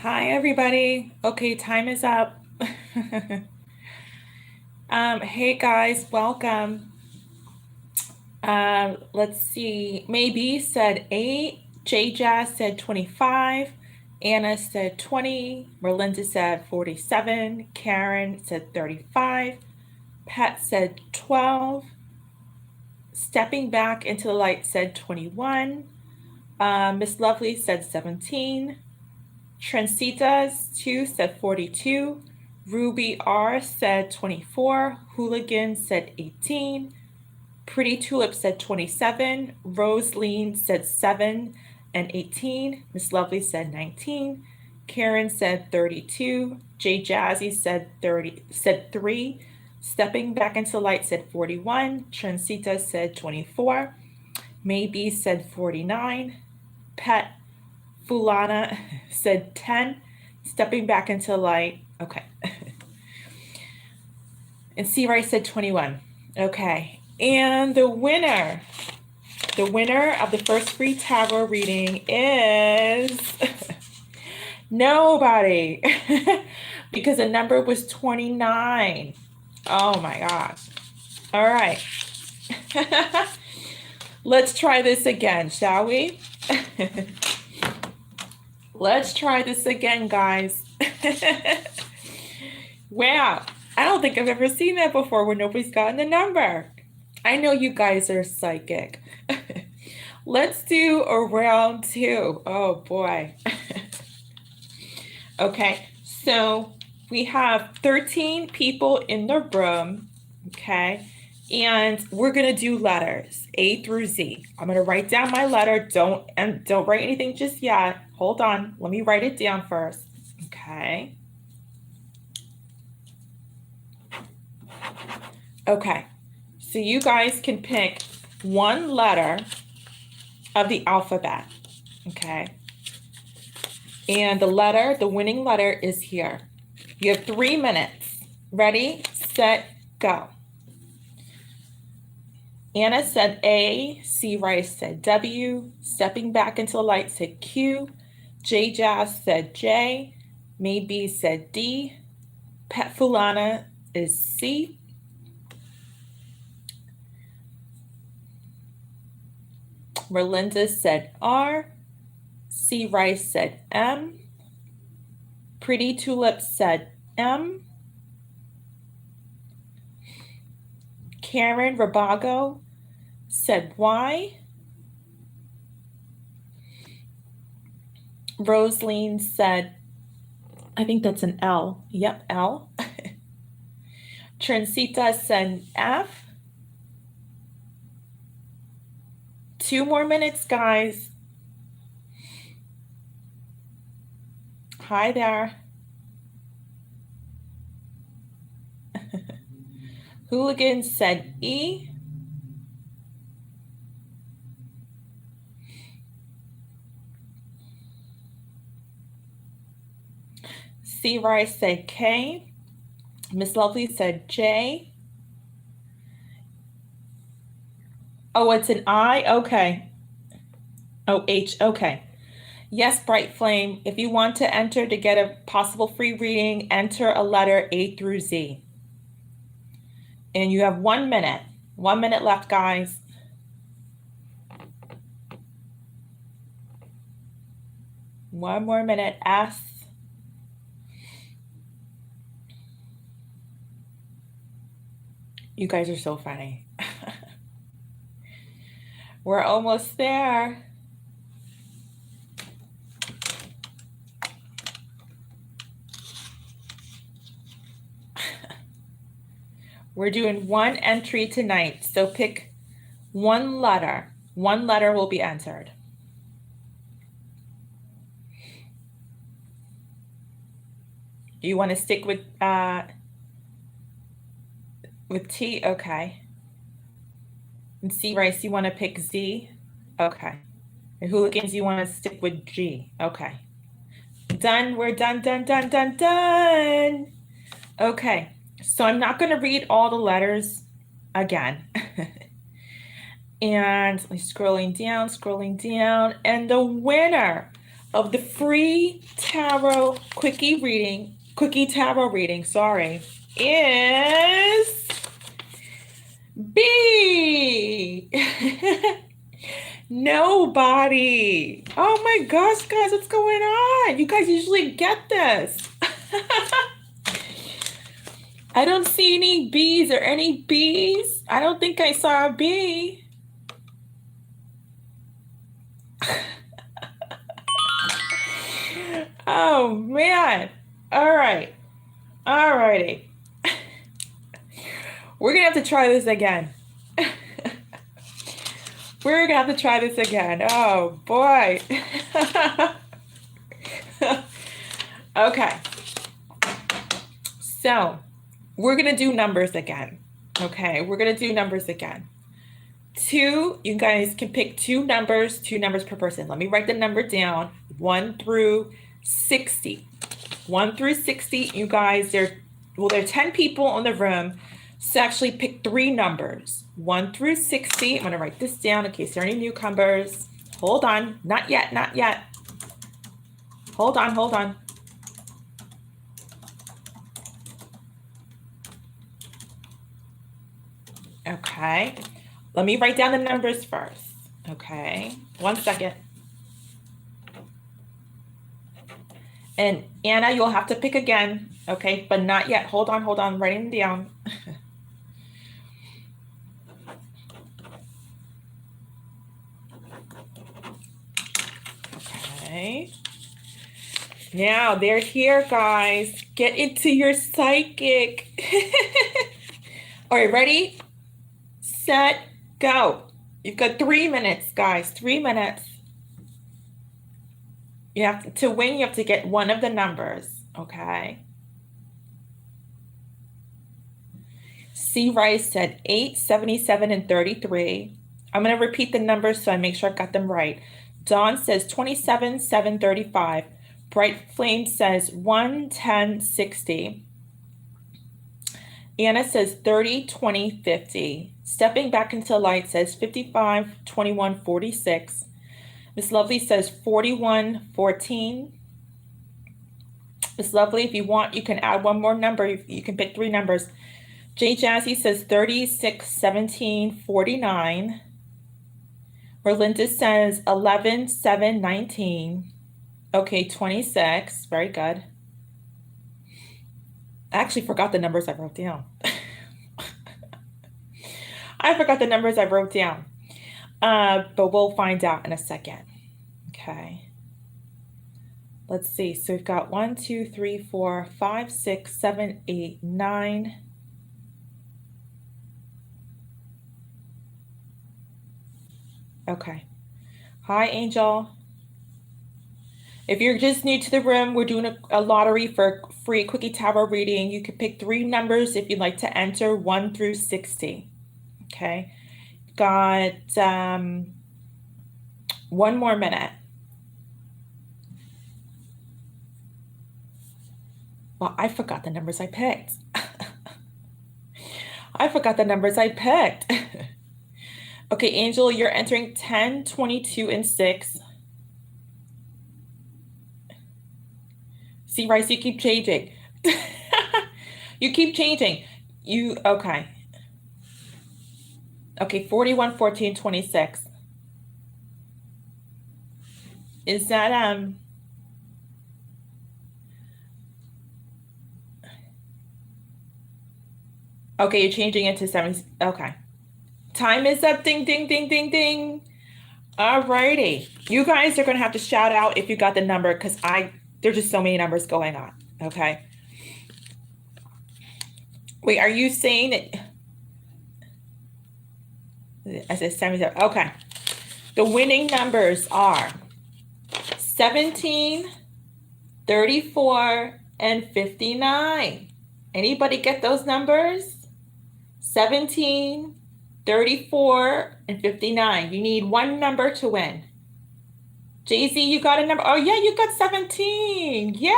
Hi, everybody. Okay, time is up. Hey guys, welcome. Let's see. Maybe said 8. J Jazz said 25. Anna said 20. Merlinda said 47. Karen said 35. Pat said 12. Stepping back into the light said 21. Miss Lovely said 17. Trencitas 2 said 42. Ruby R said 24. Hooligan said 18. Pretty Tulip said 27. Rosaline said 7 and 18. Miss Lovely said 19. Karen said 32. J Jazzy said 3. Stepping back into light said 41. Trencita said 24. Maybe said 49. Pet Fulana said 10. Stepping back into light. Okay. And C Rice said 21. Okay. And the winner of the first free tarot reading is nobody. Because the number was 29. Oh my gosh. All right. Let's try this again, shall we? Let's try this again, guys. Wow. I don't think I've ever seen that before where nobody's gotten the number. I know you guys are psychic. Let's do a round 2. Oh boy. Okay, so we have 13 people in the room, okay? And we're gonna do letters, A through Z. I'm gonna write down my letter. Don't write anything just yet. Hold on, let me write it down first, okay? Okay, so you guys can pick one letter of the alphabet, okay? And the winning letter is here. You have 3 minutes. Ready, set, go. Anna said A, C Rice said W, stepping back into the light said Q, J Jazz said J, Maybe said D, Pet Fulana is C, Merlinda said R, C Rice said M, Pretty Tulip said M, Karen Rabago said Y, Rosaline said, I think that's an L. Yep, L. Trencita said F. 2 more minutes, guys. Hi there. Hooligan said E. C Rice said K. Miss Lovely said J. Oh, it's an I? Okay. Oh, H. Okay. Yes, Bright Flame. If you want to enter to get a possible free reading, enter a letter A through Z. And you have 1 minute. 1 minute left, guys. One more minute. S. You guys are so funny. We're almost there. We're doing 1 entry tonight, so pick 1 letter. 1 letter will be entered. Do you want to stick with T? Okay. And C Rice, you want to pick Z? Okay. And Hooligans, you want to stick with G? Okay. Done. We're done, done, done, done, done. Okay. So I'm not going to read all the letters again. And scrolling down, and the winner of the free Quickie tarot reading, sorry, is B. Nobody. Oh my gosh, guys, what's going on? You guys usually get this. I don't see any B's or any B's. I don't think I saw a B. Oh man. All right. All righty. We're gonna have to try this again. We're gonna have to try this again. Oh boy. Okay. So we're gonna do numbers again. Okay, we're gonna do numbers again. You guys can pick two numbers per person. Let me write the number down. 1 through 60. 1 through 60, you guys, there are 10 people in the room. So actually pick 3 numbers. 1 through 60. I'm gonna write this down in case there are any newcomers. Hold on, not yet, not yet. Hold on, hold on. Okay, let me write down the numbers first. Okay, 1 second. And Anna, you'll have to pick again. Okay, but not yet. Hold on, I'm writing them down. Okay. Now they're here, guys. Get into your psychic. All right, ready? Set, go. You've got 3 minutes, guys. 3 minutes. You have to win, you have to get one of the numbers, okay? C. Rice said 8, 77, and 33. I'm going to repeat the numbers so I make sure I got them right. Dawn says 27, 7, 35. Bright Flame says 1, 10, 60. Anna says 30, 20, 50. Stepping Back into Light says 55, 21, 46. Miss Lovely says 41, 14. Miss Lovely, if you want, you can add one more number. You can pick 3 numbers. J. Jazzy says 36, 17, 49. Merlinda says 11, 7, 19. Okay, 26. Very good. I actually forgot the numbers I wrote down. I forgot the numbers I wrote down. But we'll find out in a second. Okay. Let's see. So we've got 1, 2, 3, 4, 5, 6, 7, 8, 9. Okay. Hi, Angel. If you're just new to the room, we're doing a lottery for free Quickie tarot reading. You can pick 3 numbers if you'd like to enter 1 through 60. Okay. Got 1 more minute. Well, I forgot the numbers I picked. I forgot the numbers I picked. Okay, Angel, you're entering 10, 22, and 6. See, Rice, you keep changing. You keep changing. Okay. Okay, 41, 14, 26. Is that, okay, you're changing it to 7. Okay. Time is up. Ding, ding, ding, ding, ding. All righty. You guys are going to have to shout out if you got the number because there's just so many numbers going on. Okay. Wait, are you saying that? I said 77. Okay. The winning numbers are 17, 34, and 59. Anybody get those numbers? 17, 34, and 59. You need 1 number to win. Jay-Z, you got a number? Oh, yeah, you got 17. Yay!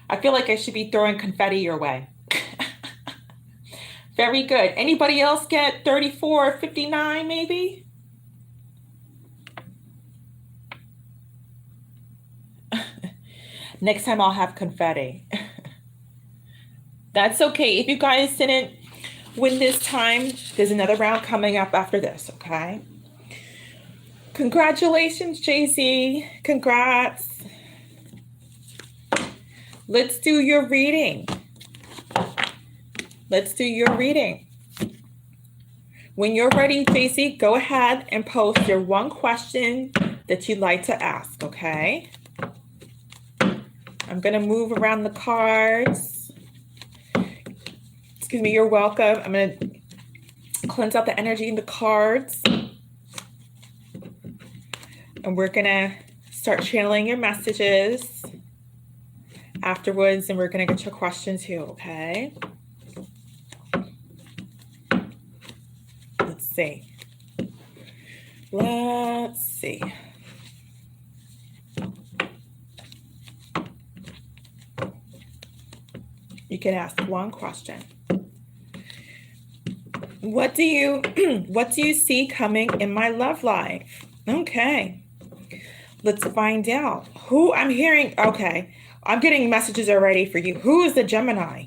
I feel like I should be throwing confetti your way. Very good. Anybody else get 34 or 59 maybe? Next time I'll have confetti. That's okay. If you guys didn't win this time, there's another round coming up after this, okay? Congratulations, JC. Congrats. Let's do your reading. Let's do your reading. When you're ready, JC, go ahead and post your one question that you'd like to ask, okay? I'm going to move around the cards. Excuse me, you're welcome. I'm going to cleanse out the energy in the cards. And we're going to start channeling your messages afterwards, and we're going to get your question too, okay? Let's see. Let's see. You can ask one question. What do you see coming in my love life? Okay. Let's find out. Who I'm hearing, okay. I'm getting messages already for you. Who is the Gemini?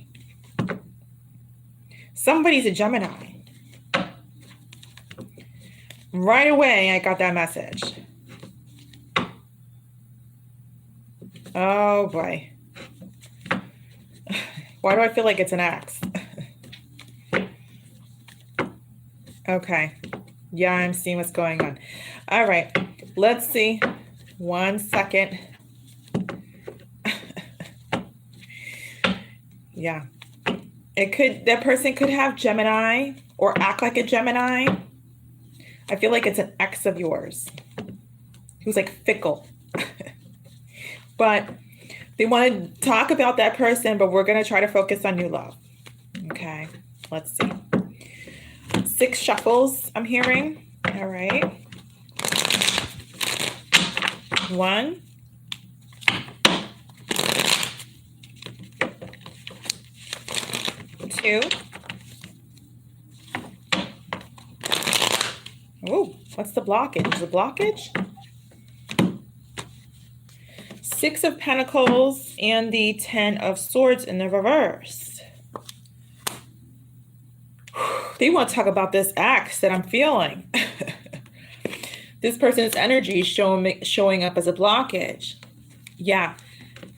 Somebody's a Gemini. Right away, I got that message. Oh boy. Why do I feel like it's an X? Okay. Yeah, I'm seeing what's going on. All right. Let's see. 1 second. Yeah. That person could have Gemini or act like a Gemini. I feel like it's an ex of yours who's like fickle. But they want to talk about that person, but we're going to try to focus on new love. Okay. Let's see. 6 shuffles I'm hearing. All right. 1. 2. Oh, what's the blockage? The blockage? 6 of Pentacles and the 10 of Swords in the reverse. They want to talk about this ex that I'm feeling. This person's energy is showing up as a blockage. Yeah.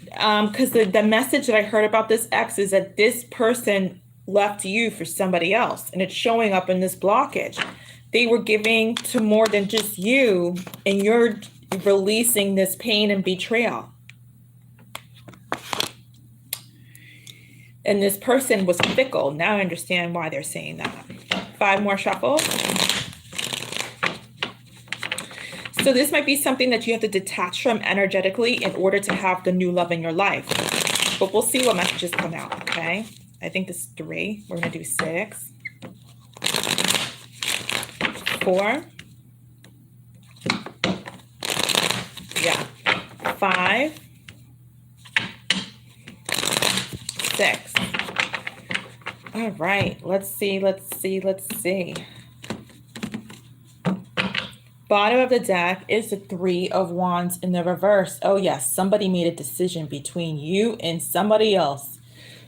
Because the message that I heard about this ex is that this person left you for somebody else, and it's showing up in this blockage. They were giving to more than just you, and you're releasing this pain and betrayal. And this person was fickle. Now I understand why they're saying that. 5 more shuffles. So this might be something that you have to detach from energetically in order to have the new love in your life. But we'll see what messages come out, okay? I think this is 3. We're going to do 6. 4. Yeah. 5. 6. All right. Let's see. Bottom of the deck is the 3 of Wands in the reverse. Oh, yes. Somebody made a decision between you and somebody else.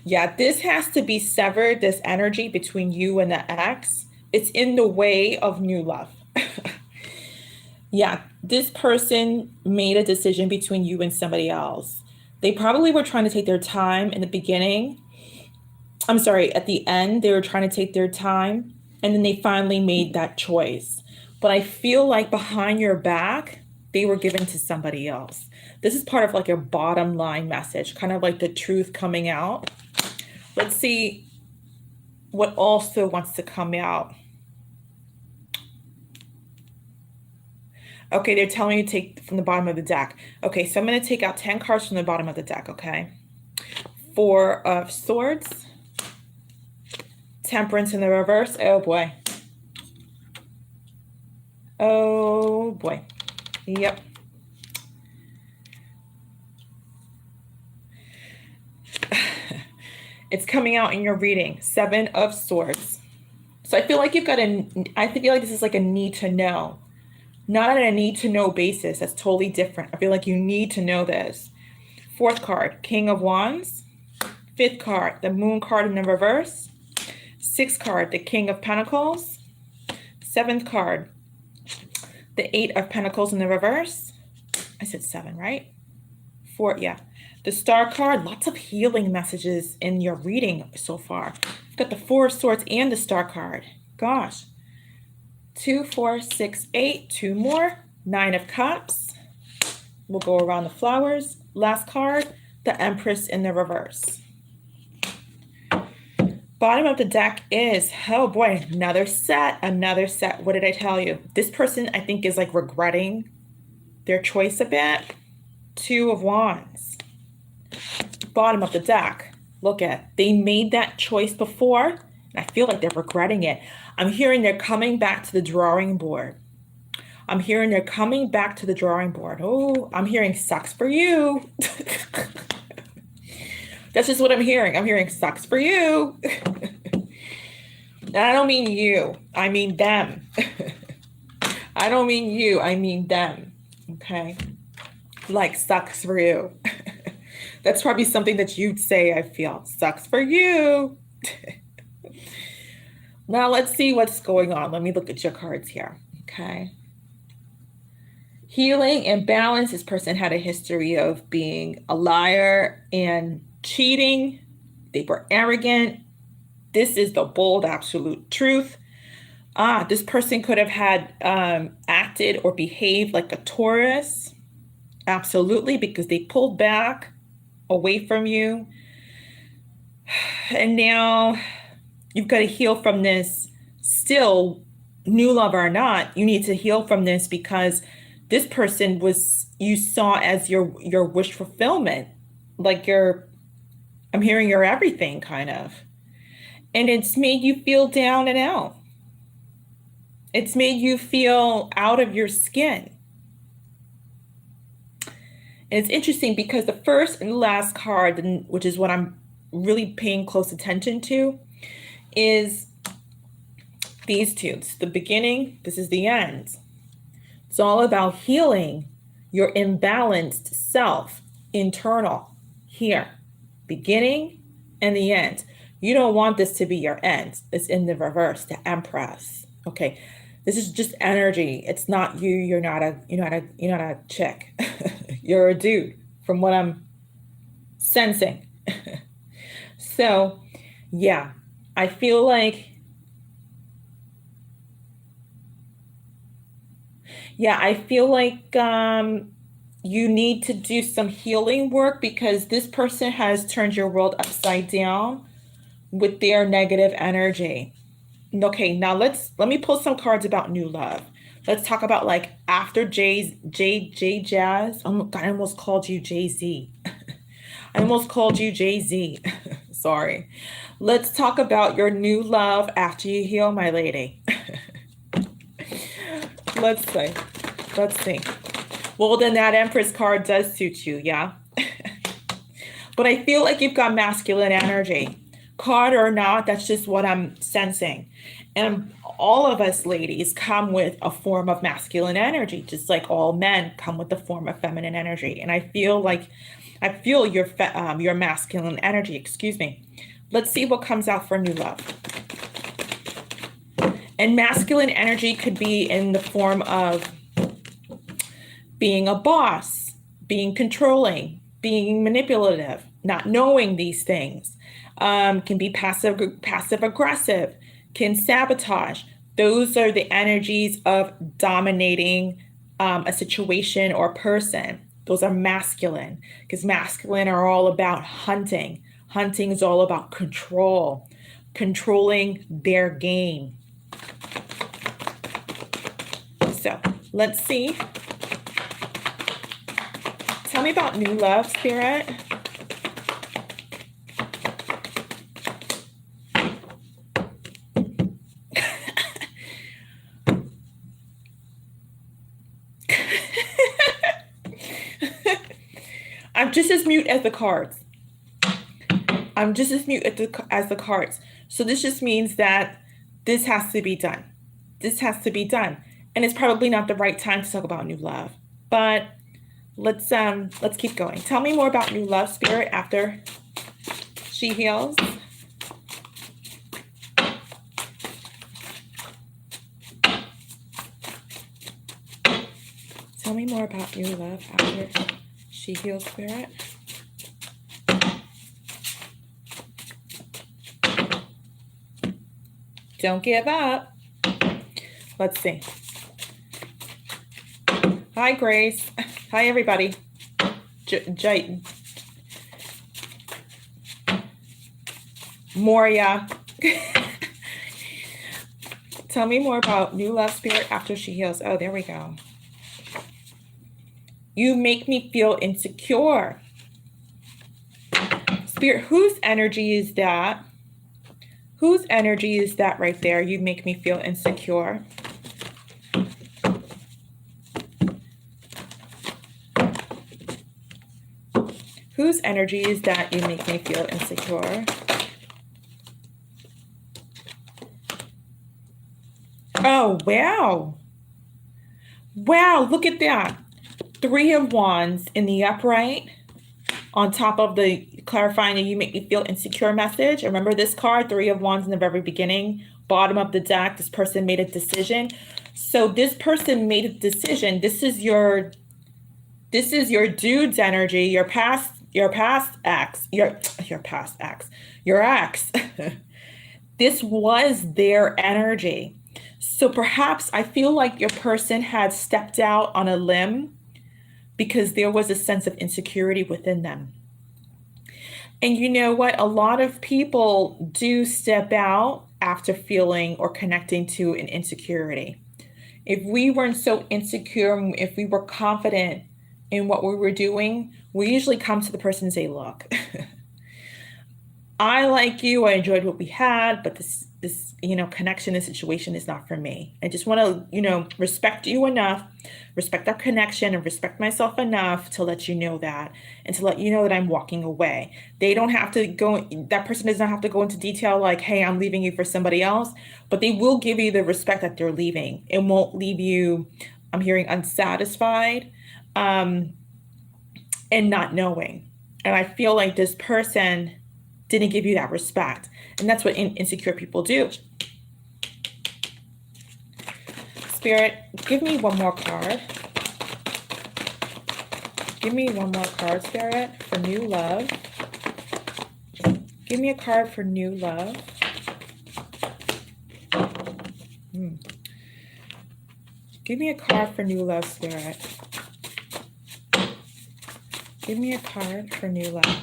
Yeah, this has to be severed, this energy between you and the ex. It's in the way of new love. Yeah, this person made a decision between you and somebody else. They probably were trying to take their time in the beginning. I'm sorry, at the end, they were trying to take their time, and then they finally made that choice. But I feel like behind your back, they were given to somebody else. This is part of like a bottom line message, kind of like the truth coming out. Let's see what also wants to come out. Okay, they're telling you to take from the bottom of the deck. Okay, so I'm going to take out 10 cards from the bottom of the deck, okay? 4 of Swords. Temperance in the reverse. Oh, boy. Oh, boy. Yep. It's coming out in your reading. 7 of Swords. So I feel like you've got I feel like this is like a need to know. Not on a need to know basis. That's totally different. I feel like you need to know this. Fourth card, King of Wands. Fifth card, the Moon card in the reverse. Sixth card, the King of Pentacles. Seventh card, the Eight of Pentacles in the reverse. I said 7, right? 4, yeah. The Star card, lots of healing messages in your reading so far. You've got the Four of Swords and the Star card. Gosh. 2, 4, 6, 8, 2 more. 9 of Cups. We'll go around the flowers. Last card, the Empress in the reverse. Bottom of the deck is, oh boy, another set. What did I tell you? This person, I think, is like regretting their choice a bit. 2 of Wands. Bottom of the deck. Look at, they made that choice before, and I feel like they're regretting it. I'm hearing they're coming back to the drawing board. I'm hearing they're coming back to the drawing board. Oh, I'm hearing sucks for you. That's just what I'm hearing. I'm hearing sucks for you. And I don't mean you. I mean them. I don't mean you. I mean them. Okay? Like sucks for you. That's probably something that you'd say, I feel. Sucks for you. Now let's see what's going on. Let me look at your cards here. Okay. Healing and balance. This person had a history of being a liar and cheating. They were arrogant. This is the bold, absolute truth. This person could have had acted or behaved like a Taurus. Absolutely, because they pulled back away from you. And now you've got to heal from this. Still, new love or not, you need to heal from this, because this person was, you saw as your wish fulfillment, like I'm hearing your everything kind of. And it's made you feel down and out. It's made you feel out of your skin. And it's interesting because the first and last card, which is what I'm really paying close attention to, is these two. It's the beginning, this is the end. It's all about healing your imbalanced self, internal, here, beginning and the end. You don't want this to be your end. It's in the reverse, the Empress. Okay, this is just energy. It's not you. You're not a chick. You're a dude, from what I'm sensing. So, yeah, I feel like, you need to do some healing work, because this person has turned your world upside down with their negative energy. Okay, now let me pull some cards about new love. Let's talk about, like, after Jazz. Oh my God, I almost called you Jay-Z. I almost called you Jay-Z. Sorry. Let's talk about your new love after you heal, my lady. Let's see. Well, then that Empress card does suit you, yeah? But I feel like you've got masculine energy. Card or not, that's just what I'm sensing. And all of us ladies come with a form of masculine energy, just like all men come with a form of feminine energy. And I feel your masculine energy, excuse me. Let's see what comes out for new love. And masculine energy could be in the form of being a boss, being controlling, being manipulative, not knowing these things. Can be passive aggressive, can sabotage. Those are the energies of dominating a situation or person. Those are masculine, because masculine are all about hunting. Hunting is all about control, controlling their game. So let's see. Tell me about new love, Spirit. I'm just as mute as the cards. As the cards. So this just means that this has to be done. This has to be done. And it's probably not the right time to talk about new love. But let's keep going. Tell me more about new love, Spirit, after she heals. Tell me more about new love after she heals, Spirit. Don't give up. Let's see. Hi, Grace. Hi, everybody. Moria. Tell me more about new love, Spirit, after she heals. Oh, there we go. You make me feel insecure. Spirit, whose energy is that? Whose energy is that right there? You make me feel insecure. Whose energy is that you make me feel insecure? Oh, wow. Wow, look at that. 3 of Wands in the upright on top of the clarifying that you make me feel insecure message. Remember this card, 3 of Wands in the very beginning, bottom of the deck. This person made a decision. So this person made a decision. This is your dude's energy, your past ex, your ex. This was their energy. So perhaps I feel like your person had stepped out on a limb because there was a sense of insecurity within them. And you know what? A lot of people do step out after feeling or connecting to an insecurity. If we weren't so insecure, if we were confident in what we were doing, we usually come to the person and say, look, I like you, I enjoyed what we had, but this connection and situation is not for me. I just want to, respect you enough, respect our connection, and respect myself enough to let you know that, and to let you know that I'm walking away. They don't have to go, that person does not have to go into detail like, hey, I'm leaving you for somebody else, but they will give you the respect that they're leaving. It won't leave you, I'm hearing, unsatisfied, and not knowing. And I feel like this person didn't give you that respect. And that's what insecure people do. Spirit, give me one more card. Give me one more card, Spirit, for new love. Give me a card for new love. Give me a card for new love, Spirit. Give me a card for new love.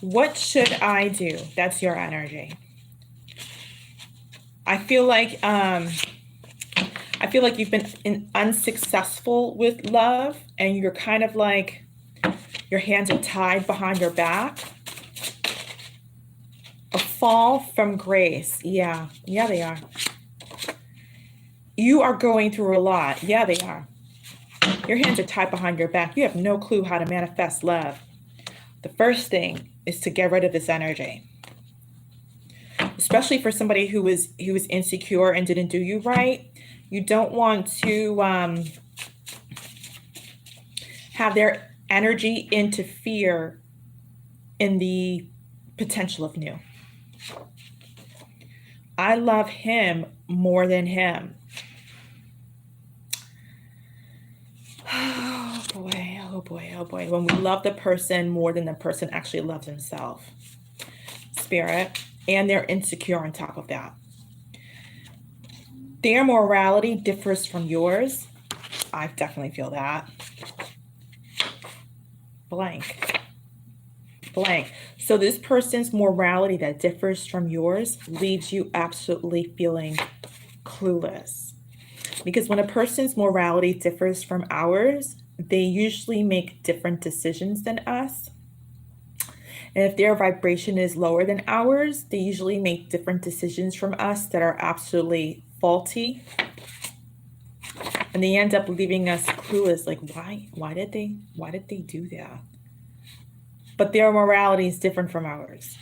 What should I do? That's your energy. I feel like you've been unsuccessful with love, and you're kind of like your hands are tied behind your back. A fall from grace. Yeah, they are. You are going through a lot. Yeah, they are. Your hands are tied behind your back. You have no clue how to manifest love. The first thing is to get rid of this energy. Especially for somebody who was insecure and didn't do you right. You don't want to have their energy interfere in the potential of new. I love him more than him. Oh boy, oh boy, oh boy. When we love the person more than the person actually loves himself. Spirit. And they're insecure on top of that. Their morality differs from yours. I definitely feel that. Blank. So this person's morality that differs from yours leaves you absolutely feeling clueless. Because when a person's morality differs from ours, they usually make different decisions than us. And if their vibration is lower than ours, they usually make different decisions from us that are absolutely faulty. And they end up leaving us clueless, like, why did they do that? But their morality is different from ours.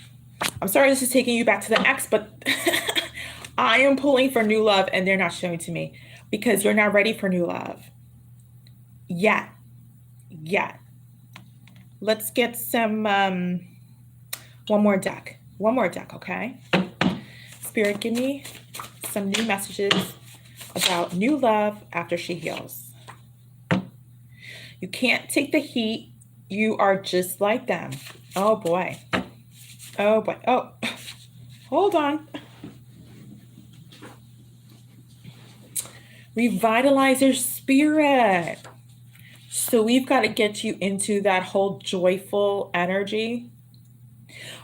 I'm sorry this is taking you back to the ex, but I am pulling for new love and they're not showing to me. because you're not ready for new love yet. Let's get some, one more deck, okay? Spirit, give me some new messages about new love after she heals. You can't take the heat. You are just like them. Oh boy. Oh, hold on. Revitalize your spirit. So we've got to get you into that whole joyful energy,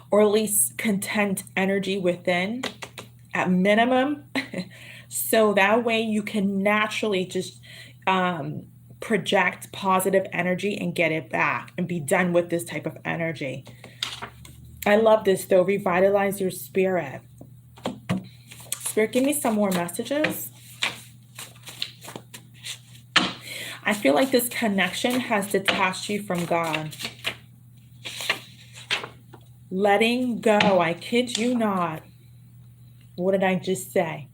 or at least content energy within, at minimum. So that way you can naturally just project positive energy and get it back and be done with this type of energy. I love this though. Revitalize your spirit. Spirit, give me some more messages. I feel like this connection has detached you from God. Letting go. I kid you not. What did I just say?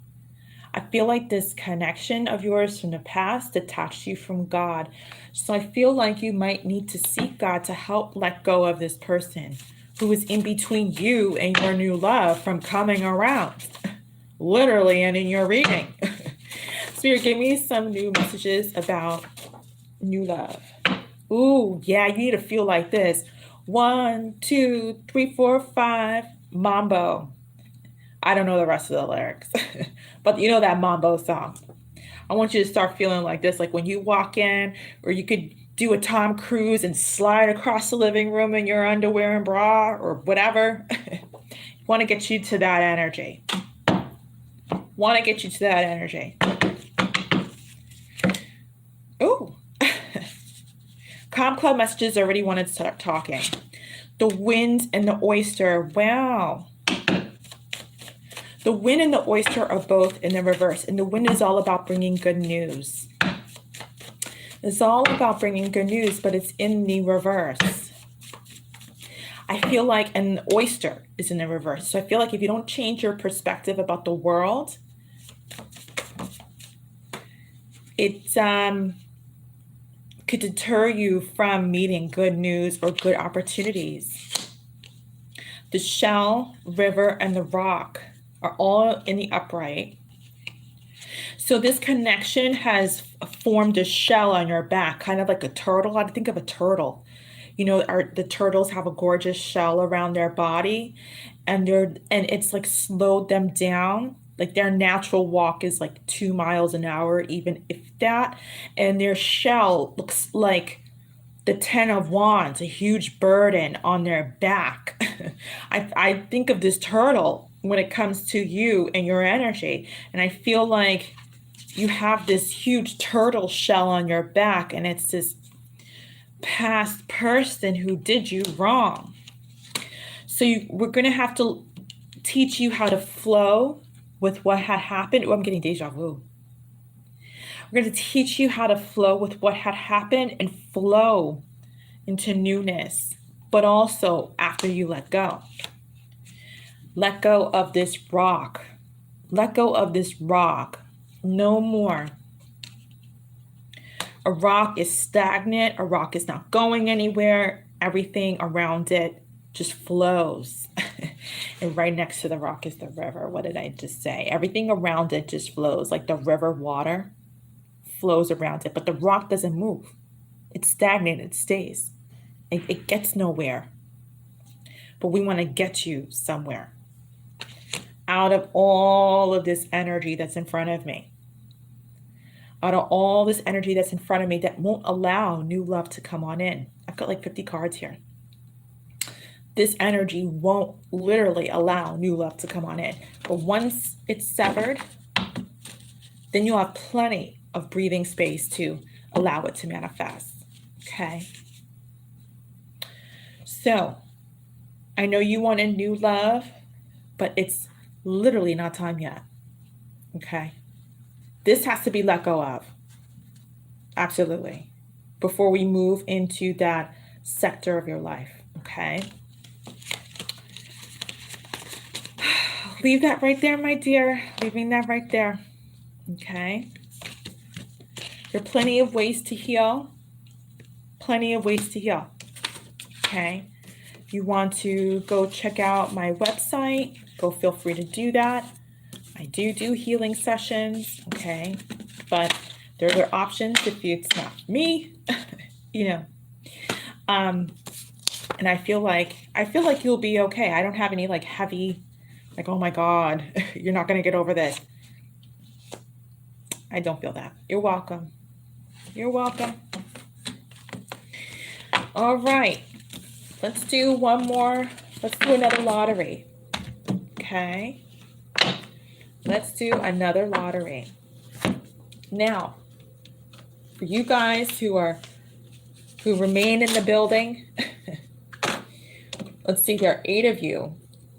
I feel like this connection of yours from the past detached you from God. So I feel like you might need to seek God to help let go of this person who is in between you and your new love from coming around. Literally, and in your reading. Spirit, give me some new messages about new love. Ooh, yeah, you need to feel like this. 1, 2, 3, 4, 5, mambo. I don't know the rest of the lyrics, but you know that mambo song. I want you to start feeling like this, like when you walk in, or you could do a Tom Cruise and slide across the living room in your underwear and bra or whatever. Want to get you to that energy. Want to get you to that energy. Ooh. Calm Club messages already wanted to start talking. The wind and the oyster. Wow. The wind and the oyster are both in the reverse. And the wind is all about bringing good news. It's all about bringing good news, but it's in the reverse. I feel like an oyster is in the reverse. So I feel like if you don't change your perspective about the world, it could deter you from meeting good news or good opportunities. The shell, river, and the rock are all in the upright. So this connection has formed a shell on your back, kind of like a turtle. I think of a turtle. You know, the turtles have a gorgeous shell around their body, and it's like slowed them down. Like their natural walk is like 2 miles an hour, even if that. And their shell looks like the 10 of Wands, a huge burden on their back. I think of this turtle when it comes to you and your energy. And I feel like you have this huge turtle shell on your back, and it's this past person who did you wrong. So we're going to have to teach you how to flow with what had happened. Oh, I'm getting deja vu. We're going to teach you how to flow with what had happened and flow into newness, but also after you let go. Let go of this rock. Let go of this rock. No more. A rock is stagnant. A rock is not going anywhere. Everything around it just flows. And right next to the rock is the river. What did I just say? Everything around it just flows, like the river water flows around it, but the rock doesn't move. It's stagnant. It stays. It gets nowhere. But we want to get you somewhere out of all of this energy that's in front of me. Out of all this energy that's in front of me that won't allow new love to come on in. I've got like 50 cards here. This energy won't literally allow new love to come on in. But once it's severed, then you'll have plenty of breathing space to allow it to manifest. Okay? So, I know you want a new love, but it's literally not time yet. Okay? This has to be let go of. Absolutely. Before we move into that sector of your life. Okay? Leave that right there, my dear. Leaving that right there. Okay? There are plenty of ways to heal. Plenty of ways to heal. Okay. If you want to go check out my website, go feel free to do that. I do healing sessions. Okay. But there are options if it's not me, you know. And I feel like you'll be okay. I don't have any like heavy, like, oh my God, you're not going to get over this. I don't feel that. You're welcome. You're welcome. All right. Let's do one more. Let's do another lottery. Okay. Let's do another lottery. Now, for you guys who remain in the building, let's see, there are 8 of you.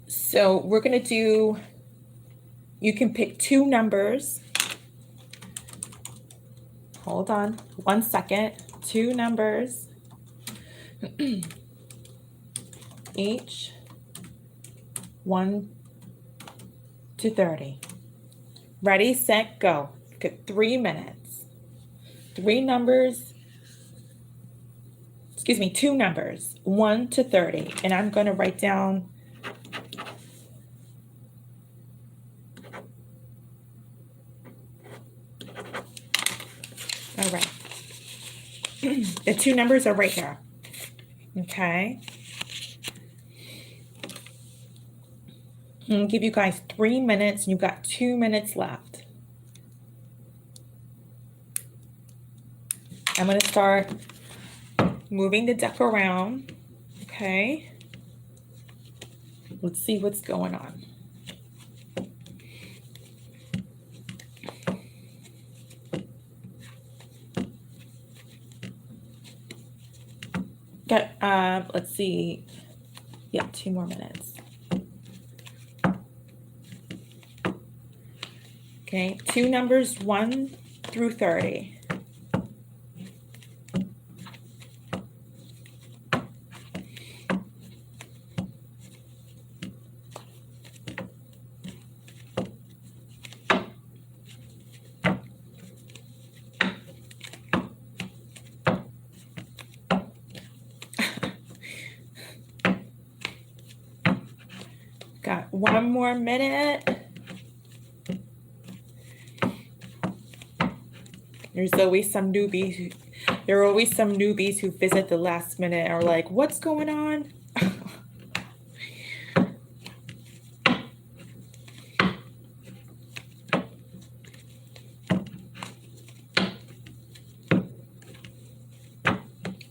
So we're going to do, you can pick 2 numbers. Hold on 1 second. 2 numbers. Each 1 to 30. Ready, set, go. Get 3 minutes. 3 numbers. Excuse me, 2 numbers, 1 to 30. And I'm going to write down all right. The 2 numbers are right here. Okay. I'm going to give you guys 3 minutes, and you've got 2 minutes left. I'm going to start moving the deck around. Okay. Let's see what's going on. Got, let's see. Yeah, 2 more minutes. Okay, 2 numbers, 1 through 30. Got 1 more minute. There are always some newbies who visit the last minute and are like, what's going on?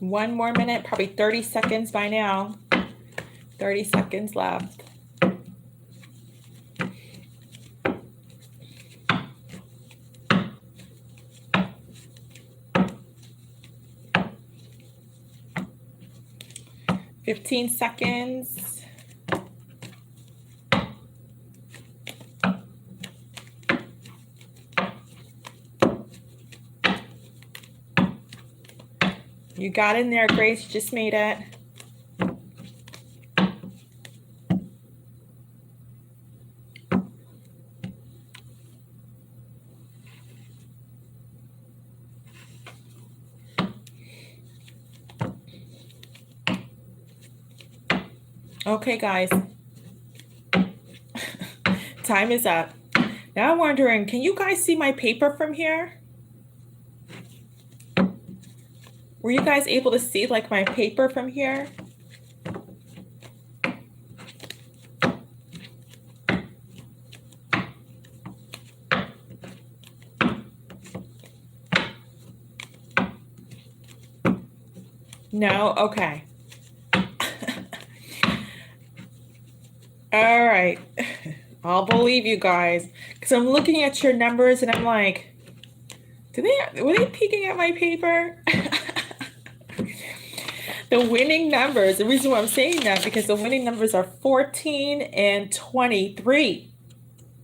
One more minute, probably 30 seconds by now. 30 seconds left. Fifteen seconds. You got in there, Grace. You just made it. Okay, guys. Time is up. Now I'm wondering, can you guys see my paper from here? Were you guys able to see like my paper from here? No? Okay. All right. I'll believe you guys. Because I'm looking at your numbers and I'm like, were they peeking at my paper? The winning numbers, the reason why I'm saying that, because the winning numbers are 14 and 23.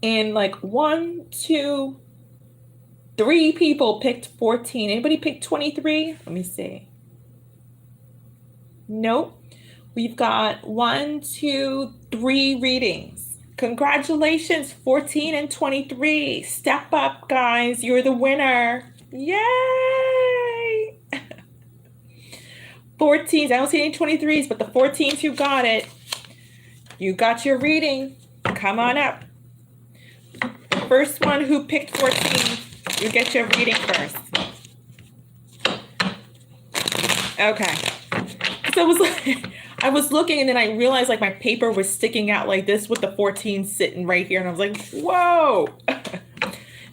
And like 1, 2, 3 people picked 14. Anybody picked 23? Let me see. Nope. We've got 1, 2, 3 readings. Congratulations, 14 and 23. Step up, guys. You're the winner. Yay! 14s. I don't see any 23s, but the 14s, you got it. You got your reading. Come on up. The first one who picked 14, you get your reading first. Okay. So it was like, I was looking and then I realized like my paper was sticking out like this with the 14 sitting right here. And I was like, whoa.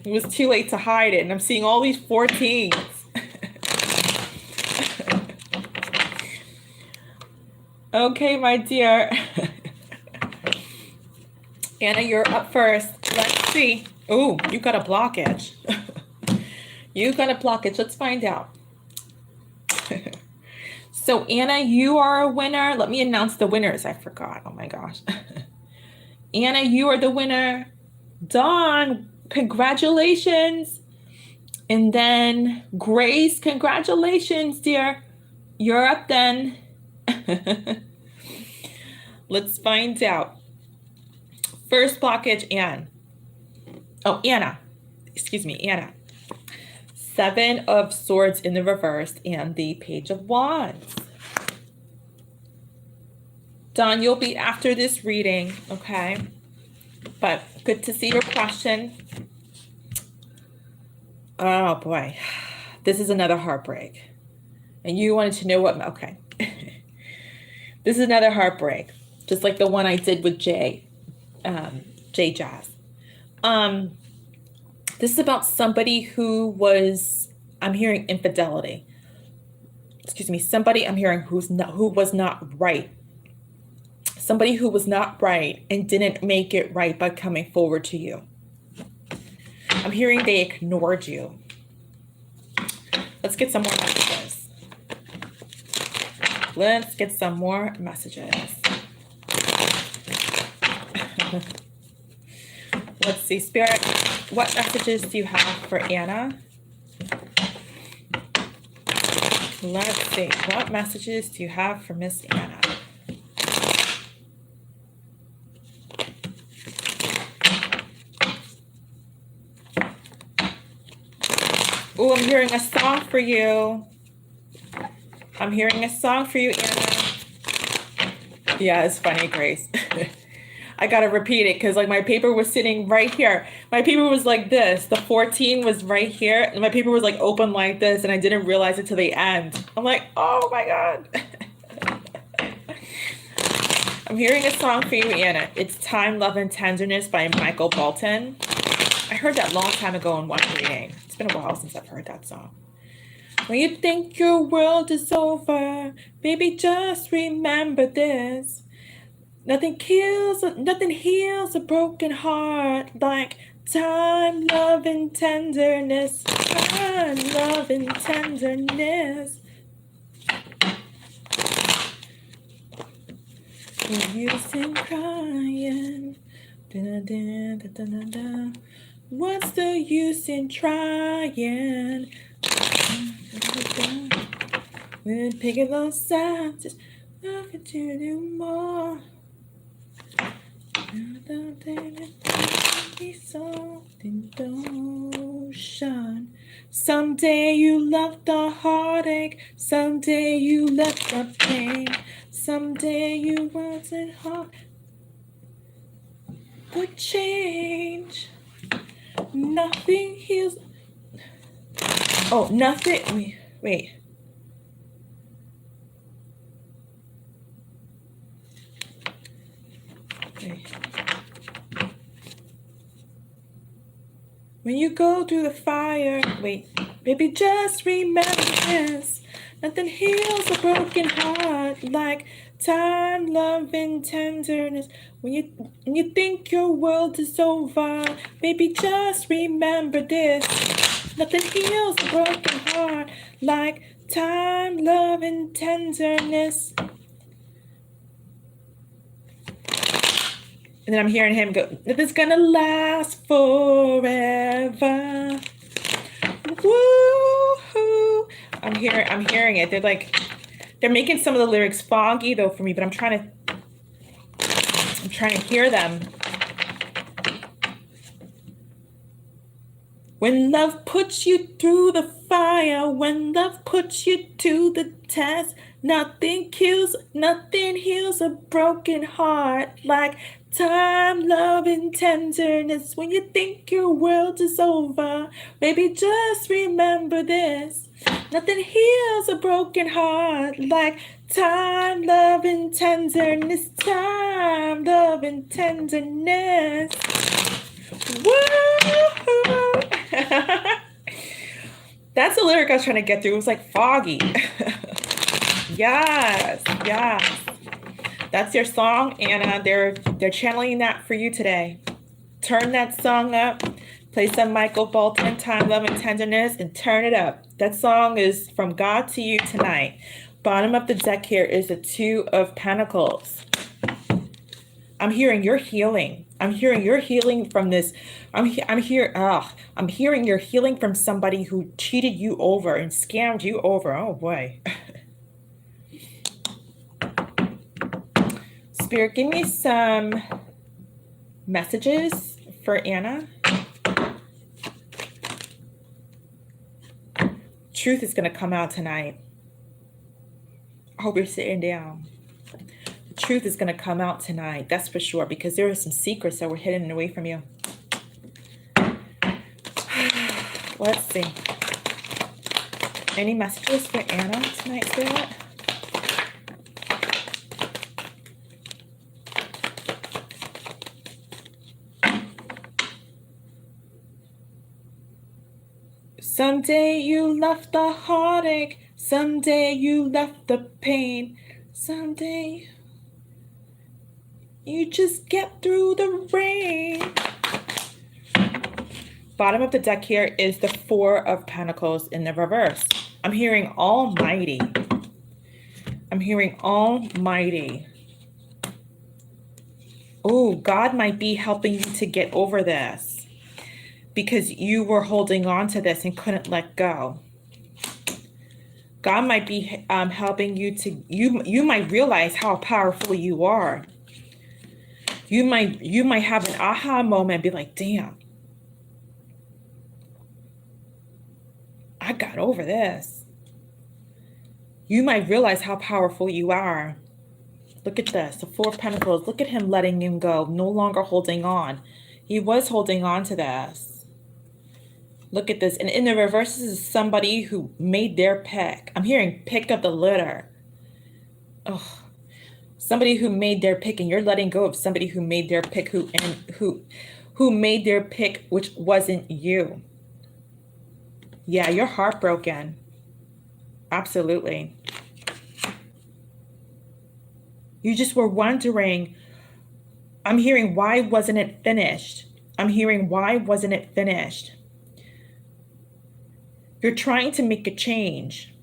It was too late to hide it. And I'm seeing all these 14s. Okay, my dear. Anna, you're up first. Let's see. Oh, you got a blockage. You got a blockage. Let's find out. So, Anna, you are a winner. Let me announce the winners. I forgot. Oh, my gosh. Anna, you are the winner. Dawn, congratulations. And then Grace, congratulations, dear. You're up then. Let's find out. First blockage, Anne. Oh, Anna. Excuse me, Anna. 7 of Swords in the reverse and the Page of Wands. Dawn, you'll be after this reading, okay? But good to see your question. Oh, boy. This is another heartbreak. And you wanted to know what... Okay. This is another heartbreak. Just like the one I did with Jay Jazz. This is about somebody who was... I'm hearing infidelity. Excuse me. Somebody I'm hearing who was not right. Somebody who was not right and didn't make it right by coming forward to you. I'm hearing they ignored you. Let's get some more messages. Let's get some more messages. Let's see, Spirit, what messages do you have for Anna? Let's see, what messages do you have for Miss Anna? Oh, I'm hearing a song for you. I'm hearing a song for you, Anna. Yeah, it's funny, Grace. I gotta repeat it because like my paper was sitting right here. My paper was like this. The 14 was right here. And my paper was like open like this. And I didn't realize it till the end. I'm like, oh my God. I'm hearing a song for you, Anna. It's Time, Love, and Tenderness by Michael Bolton. I heard that long time ago in one reading. It's been a while since I've heard that song. When you think your world is over, baby, just remember this. Nothing heals a broken heart like time, love, and tenderness. Time, love, and tenderness. When you sing crying, da, da, da, da, da, da. What's the use in trying? We're picking those sides, just nothing to do more. Someday you left the heartache, someday you left the pain, someday you wasn't hard. The change, nothing heals. Oh, nothing. Wait. When you go through the fire, wait, baby, just remember this. Nothing heals a broken heart like time, love, and tenderness. When you think your world is over, baby, just remember this. Nothing heals a broken heart like time, love, and tenderness. And then I'm hearing him go, it's gonna last forever. Woo-hoo. I'm hearing it. They're making some of the lyrics foggy though for me, but I'm trying to hear them. When love puts you through the fire, when love puts you to the test, nothing heals a broken heart like time, love, and tenderness. When you think your world is over, baby, just remember this. Nothing heals a broken heart like time, love, and tenderness. Time, love, and tenderness. Woo! That's the lyric I was trying to get through. It was like foggy. Yes, yes. That's your song, Anna. They're channeling that for you today. Turn that song up. Play some Michael Bolton, Time, Love, and Tenderness, and turn it up. That song is from God to you tonight. Bottom of the deck here is the Two of Pentacles. I'm hearing you're healing. I'm hearing you're healing from this. I'm hearing you're healing from somebody who cheated you over and scammed you over. Oh boy. Spirit, give me some messages for Anna. Truth is going to come out tonight. I hope you're sitting down. The truth is going to come out tonight. That's for sure, because there are some secrets that were hidden away from you. Let's see. Any messages for Anna tonight, Spirit? Someday you left the heartache. Someday you left the pain. Someday you just get through the rain. Bottom of the deck here is the Four of Pentacles in the reverse. I'm hearing Almighty. I'm hearing Almighty. Oh, God might be helping you to get over this because you were holding on to this and couldn't let go. God might be helping you to, you might realize how powerful you are. You might have an aha moment and be like, damn, I got over this. You might realize how powerful you are. Look at this, the Four of Pentacles. Look at him letting him go, no longer holding on. He was holding on to this. Look at this. And in the reverse, this is somebody who made their pick. I'm hearing pick of the litter. Oh, somebody who made their pick, and you're letting go of somebody who made their pick, who made their pick, which wasn't you. Yeah, you're heartbroken. Absolutely. You just were wondering. I'm hearing, why wasn't it finished? I'm hearing, why wasn't it finished? You're trying to make a change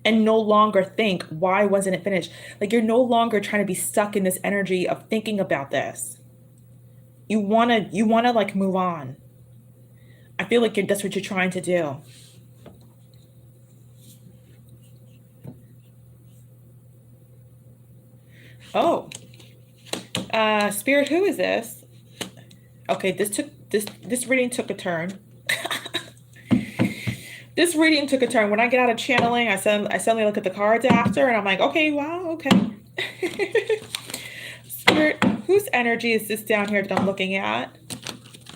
and no longer think, why wasn't it finished? Like, you're no longer trying to be stuck in this energy of thinking about this. You want to like move on. I feel like that's what you're trying to do. Oh, Spirit, who is this? Okay, this reading took a turn. This reading took a turn. When I get out of channeling, I suddenly look at the cards after, and I'm like, okay, wow, okay. Spirit, whose energy is this down here that I'm looking at?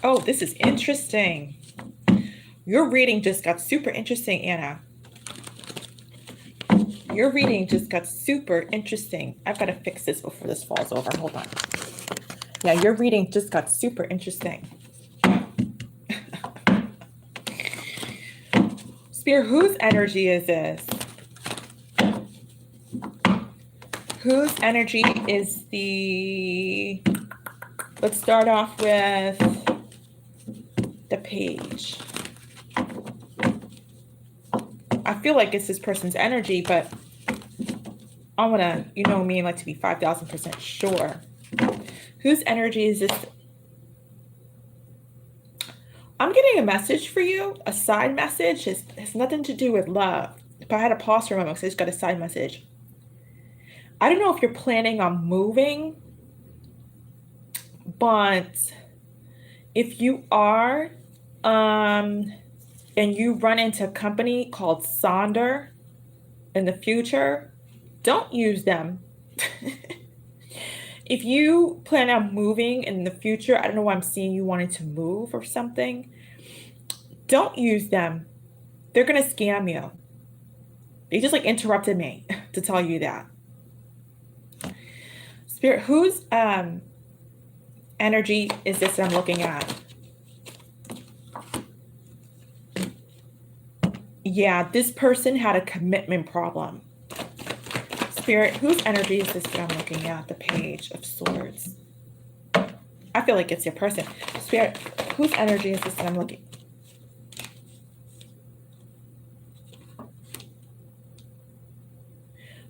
Oh, this is interesting. Your reading just got super interesting, Anna. Your reading just got super interesting. I've got to fix this before this falls over. Hold on. Yeah, your reading just got super interesting. Spirit, whose energy is this? Whose energy is the... Let's start off with the Page. I feel like it's this person's energy, but I want to, you know me, I like to be 5,000% sure. Whose energy is this? I'm getting a message for you, a side message. It has nothing to do with love. If I had a pause for a moment, because I just got a side message. I don't know if you're planning on moving, but if you are, and you run into a company called Sonder in the future, don't use them. If you plan on moving in the future, I don't know why I'm seeing you wanting to move or something. Don't use them. They're going to scam you. They just like interrupted me to tell you that. Spirit, whose energy is this that I'm looking at? Yeah, this person had a commitment problem. Spirit, whose energy is this that I'm looking at? The Page of Swords. I feel like it's your person. Spirit, whose energy is this that I'm looking?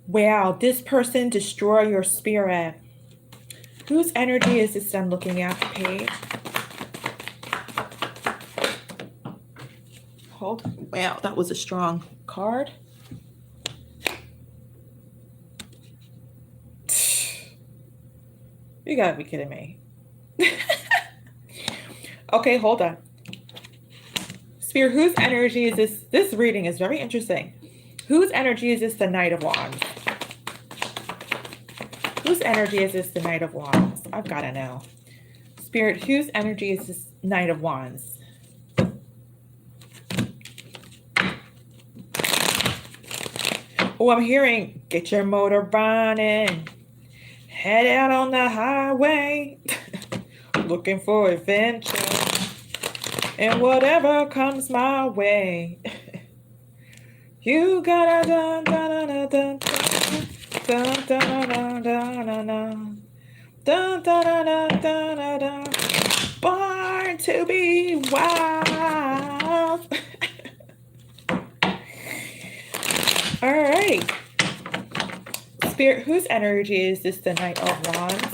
Wow, this person destroy your spirit. Whose energy is this that I'm looking at? The Page. Hold. Wow, that was a strong card. You gotta be kidding me. Okay, hold on. Spirit, whose energy is this? This reading is very interesting. Whose energy is this? The Knight of Wands. Whose energy is this? The Knight of Wands. I've got to know. Spirit, whose energy is this? Knight of Wands. Oh, I'm hearing, get your motor running. Head out on the highway. Looking for adventure. And whatever comes my way. You gotta dun dun dun dun dun dun dun dun dun dun dun dun dun. Born to be wild. All right. Spirit, whose energy is this? The Knight of Wands.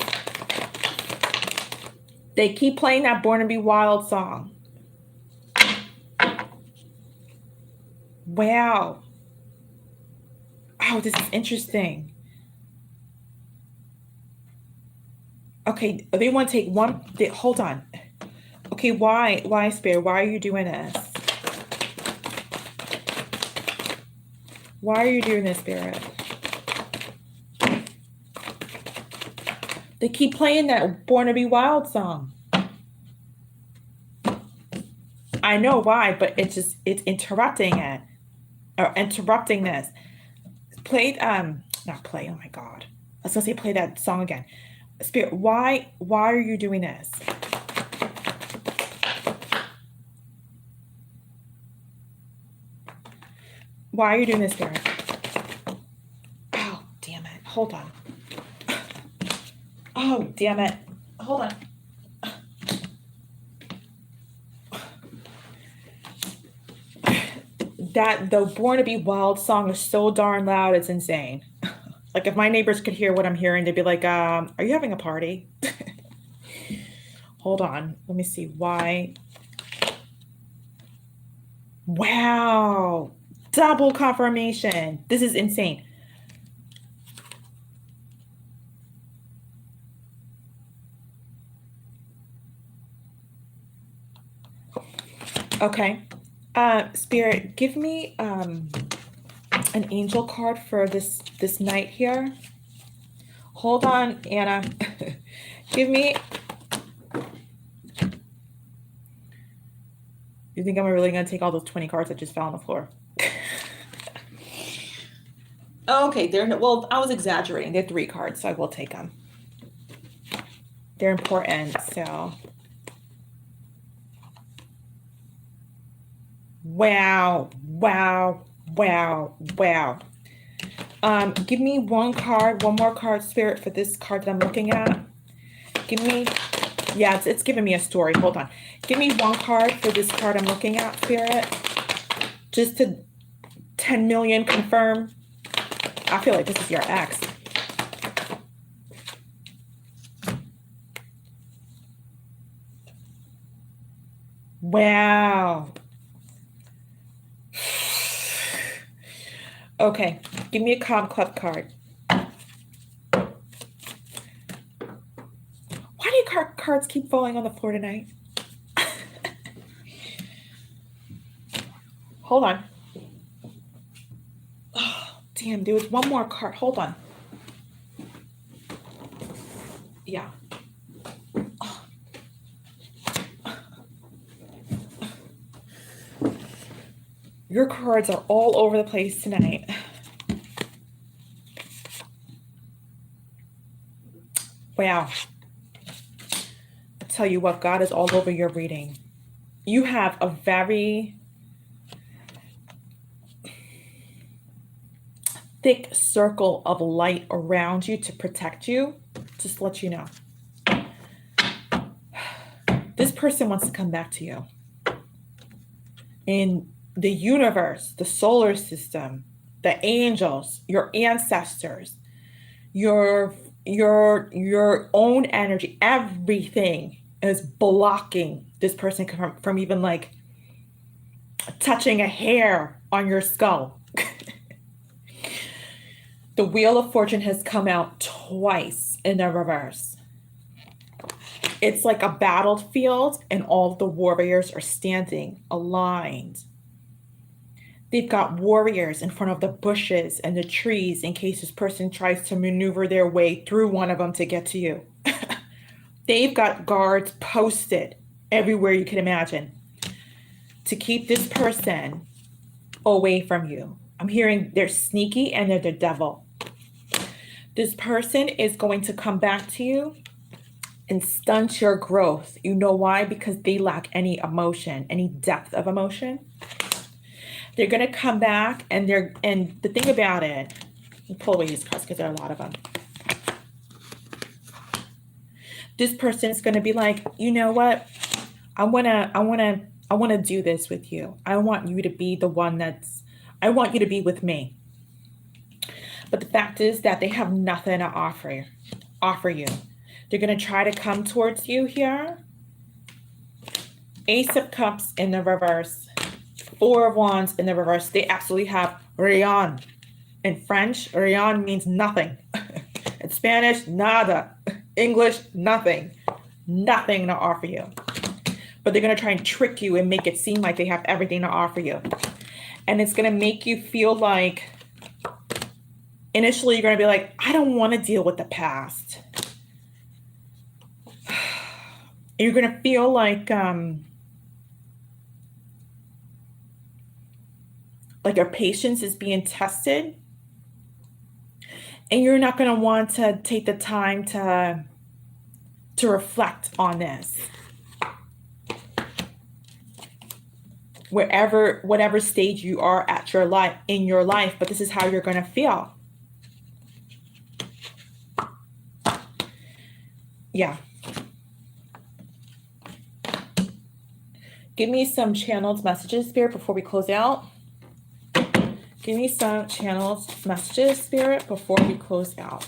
They keep playing that Born to Be Wild song. Wow. Oh, this is interesting. Okay, they want to take one. Hold on. Okay, why, Spirit? Why are you doing this? Why are you doing this, Spirit? They keep playing that Born to Be Wild song. I know why, but it's interrupting it. Or interrupting this. Play, not play, oh my God. I was gonna say play that song again. Spirit, why are you doing this? Why are you doing this, Spirit? Oh, damn it. Hold on. Oh, damn it. Hold on. The Born to Be Wild song is so darn loud, it's insane. Like if my neighbors could hear what I'm hearing, they'd be like, are you having a party? Hold on. Let me see why. Wow. Double confirmation. This is insane. Okay. Spirit, give me an angel card for this night here. Hold on, Anna. Give me. You think I'm really going to take all those 20 cards that just fell on the floor? Okay, well, I was exaggerating. They're 3 cards, so I will take them. They're important, so. Wow. Give me one more card, Spirit, for this card that I'm looking at. Give me, yeah, it's giving me a story. Hold on. Give me one card for this card I'm looking at, Spirit. Just to 10 million confirm. I feel like this is your ex. Wow. Okay, give me a calm club card. Why do cards keep falling on the floor tonight? Hold on. Oh, damn, there was one more card. Hold on. Yeah. Your cards are all over the place tonight. Wow. I tell you what, God is all over your reading. You have a very thick circle of light around you to protect you. Just to let you know. This person wants to come back to you. In the universe, the solar system, the angels, your ancestors, your own energy, everything is blocking this person from even like touching a hair on your skull. The Wheel of Fortune has come out twice in the reverse. It's like a battlefield and all the warriors are standing aligned. They've got warriors in front of the bushes and the trees in case this person tries to maneuver their way through one of them to get to you. They've got guards posted everywhere you can imagine to keep this person away from you. I'm hearing they're sneaky and they're the devil. This person is going to come back to you and stunt your growth. You know why? Because they lack any emotion, any depth of emotion. They're going to come back and the thing about it, let me pull away these cards because there are a lot of them. This person is going to be like, you know what? I want to do this with you. I want you to be the one I want you to be with me. But the fact is that they have nothing to offer you. They're going to try to come towards you here. Ace of Cups in the reverse. Four of Wands in the reverse. They absolutely have rien. In French, rien means nothing. In Spanish, nada. English, nothing. Nothing to offer you. But they're going to try and trick you and make it seem like they have everything to offer you. And it's going to make you feel like, initially you're going to be like, I don't want to deal with the past. You're going to feel like your patience is being tested. And you're not going to want to take the time to reflect on this. Whatever stage you are at in your life, but this is how you're going to feel. Yeah. Give me some channeled messages, Spirit, before we close out. Give me some channeled messages, Spirit, before we close out.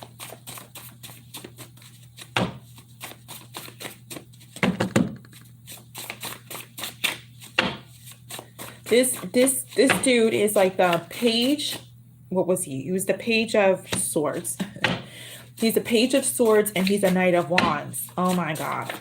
This dude is like the page. What was he? He was the Page of Swords. He's a Page of Swords and he's a Knight of Wands. Oh my God.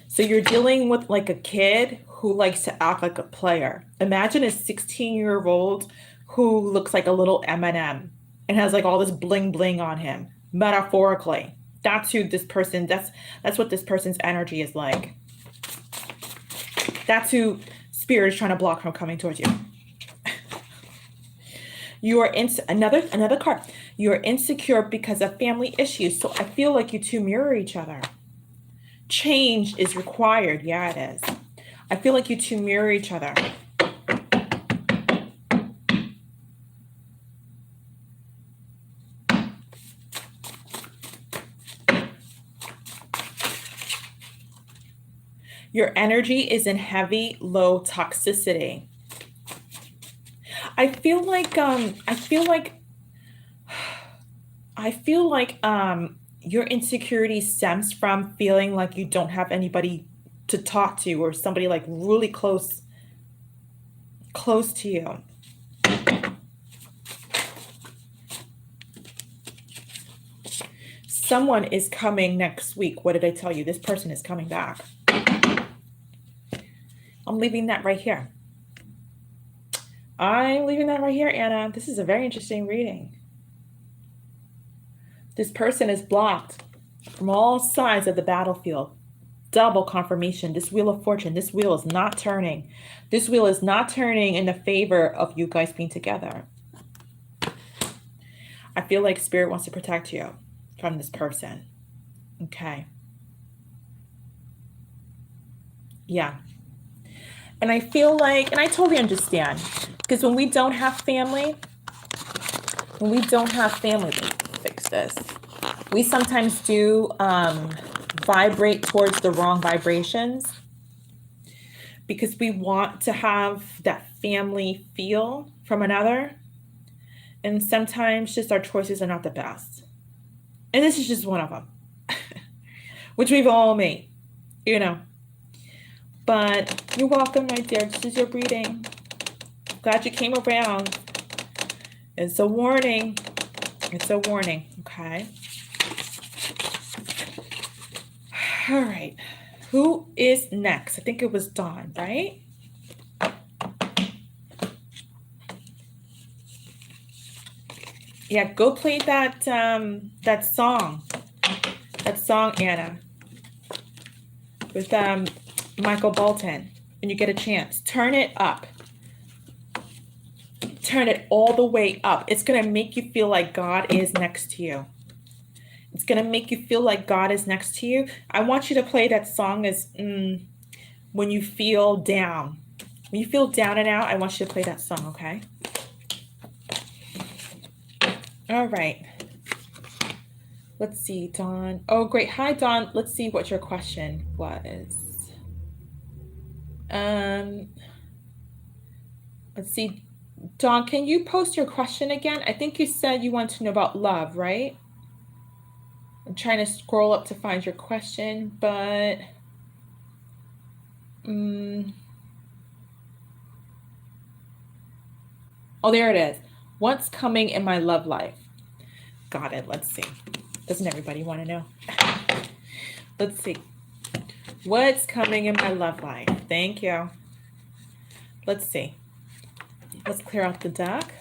So you're dealing with like a kid who likes to act like a player. Imagine a 16-year-old who looks like a little M&M and has like all this bling bling on him, metaphorically. That's who this person, that's what this person's energy is like. That's who Spirit is trying to block from coming towards you. You are another card. You are insecure because of family issues. So I feel like you two mirror each other. Change is required. Yeah, it is. I feel like you two mirror each other. Your energy is in heavy, low toxicity. I feel like your insecurity stems from feeling like you don't have anybody to talk to or somebody like really close to you. Someone is coming next week. What did I tell you? This person is coming back. I'm leaving that right here. I'm leaving that right here, Anna. This is a very interesting reading. This person is blocked from all sides of the battlefield. Double confirmation. This wheel of fortune, this wheel is not turning. This wheel is not turning in the favor of you guys being together. I feel like Spirit wants to protect you from this person. Okay. Yeah. And I feel like, and I totally understand, because when we don't have family, fix this. We sometimes do vibrate towards the wrong vibrations because we want to have that family feel from another. And sometimes just our choices are not the best. And this is just one of them, which we've all made, you know. But you're welcome, my dear. This is your reading. Glad you came around. It's a warning. It's a warning, okay? All right. Who is next? I think it was Dawn, right? Yeah, go play that that song, Anna, with Michael Bolton, when you get a chance. Turn it up. Turn it all the way up. It's gonna make you feel like God is next to you. It's gonna make you feel like God is next to you. I want you to play that song as when you feel down. When you feel down and out, I want you to play that song, okay? All right. Let's see, Dawn. Oh, great. Hi, Dawn. Let's see what your question was. Let's see. Dawn, can you post your question again? I think you said you want to know about love, right? I'm trying to scroll up to find your question, but oh, there it is. What's coming in my love life? Got it. Let's see. Doesn't everybody want to know? Let's see. What's coming in my love life? Thank you. Let's see. Let's clear out the deck.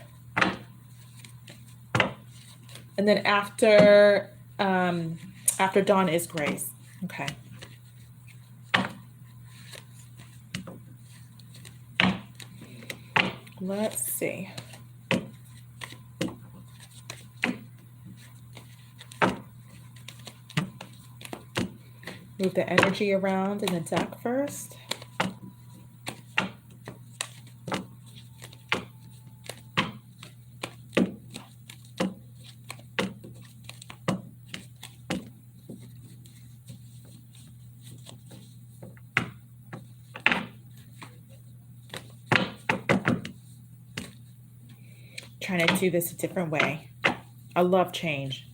And then after Dawn is Grace. Okay. Let's see. Move the energy around in the deck first. Trying to do this a different way. I love change.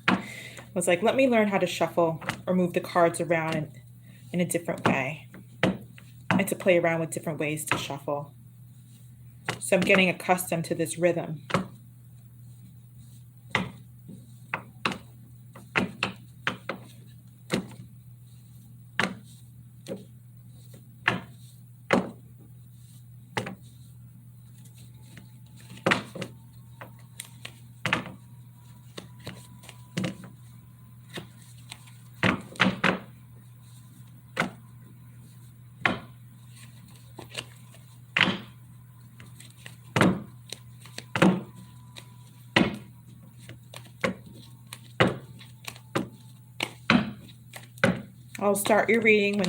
I was like, let me learn how to shuffle or move the cards around in a different way. I had to play around with different ways to shuffle. So I'm getting accustomed to this rhythm. I'll start your reading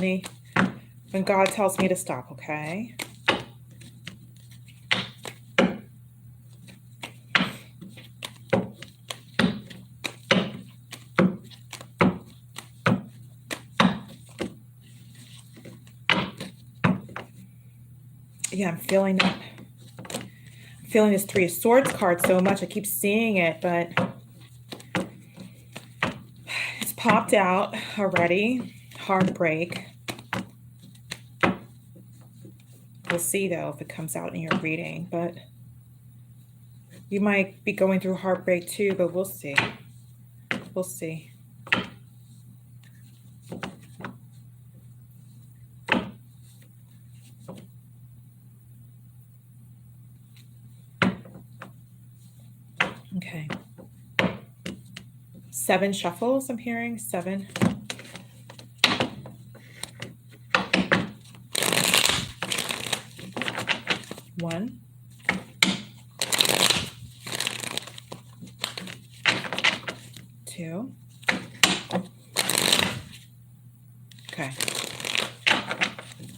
when God tells me to stop, okay? Yeah, I'm feeling that. I'm feeling this Three of Swords card so much. I keep seeing it, but it's popped out already. Heartbreak. We'll see, though, if it comes out in your reading, but you might be going through heartbreak too, but we'll see. We'll see. 7 shuffles, I'm hearing 7. One. Two. Okay.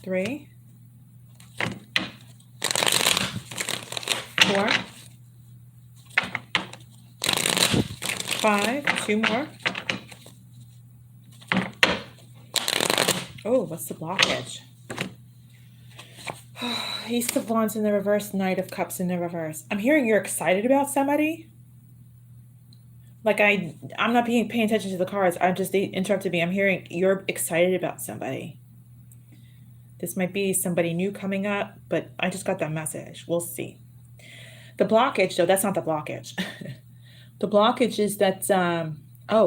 3. 4. 5. 2 more. Oh, what's the blockage? Ace of Wands in the reverse, Knight of Cups in the reverse. I'm hearing you're excited about somebody. Like I'm not paying attention to the cards. They interrupted me. I'm hearing you're excited about somebody. This might be somebody new coming up, but I just got that message. We'll see. The blockage, though, that's not the blockage. The blockage is that,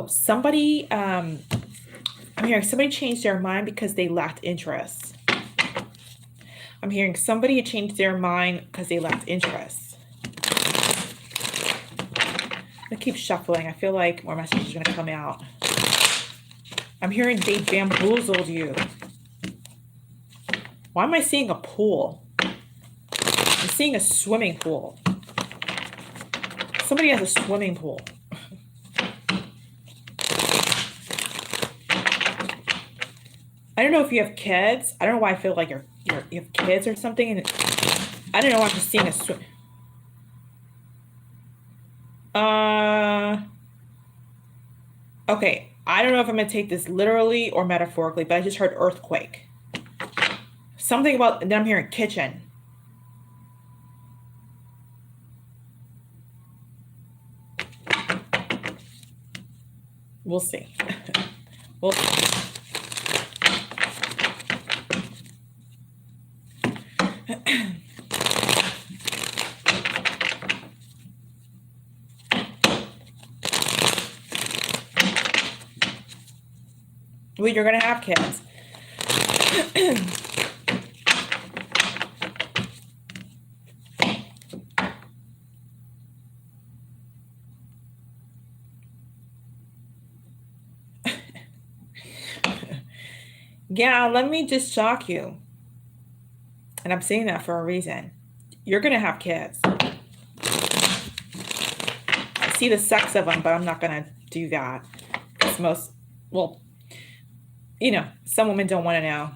somebody, I'm hearing somebody changed their mind because they lacked interest. I'm hearing somebody changed their mind because they lacked interest. I keep shuffling. I feel like more messages are going to come out. I'm hearing they bamboozled you. Why am I seeing a pool? I'm seeing a swimming pool. Somebody has a swimming pool. I don't know if you have kids. I don't know why I feel like you have kids or something. And I don't know why I'm just seeing a swim. Okay. I don't know if I'm going to take this literally or metaphorically, but I just heard earthquake. Something about, then I'm hearing kitchen. We'll see. We'll see. Well, you're going to have kids. Yeah, let me just shock you. And I'm saying that for a reason. You're going to have kids. I see the sex of them, but I'm not going to do that. Because some women don't want to know.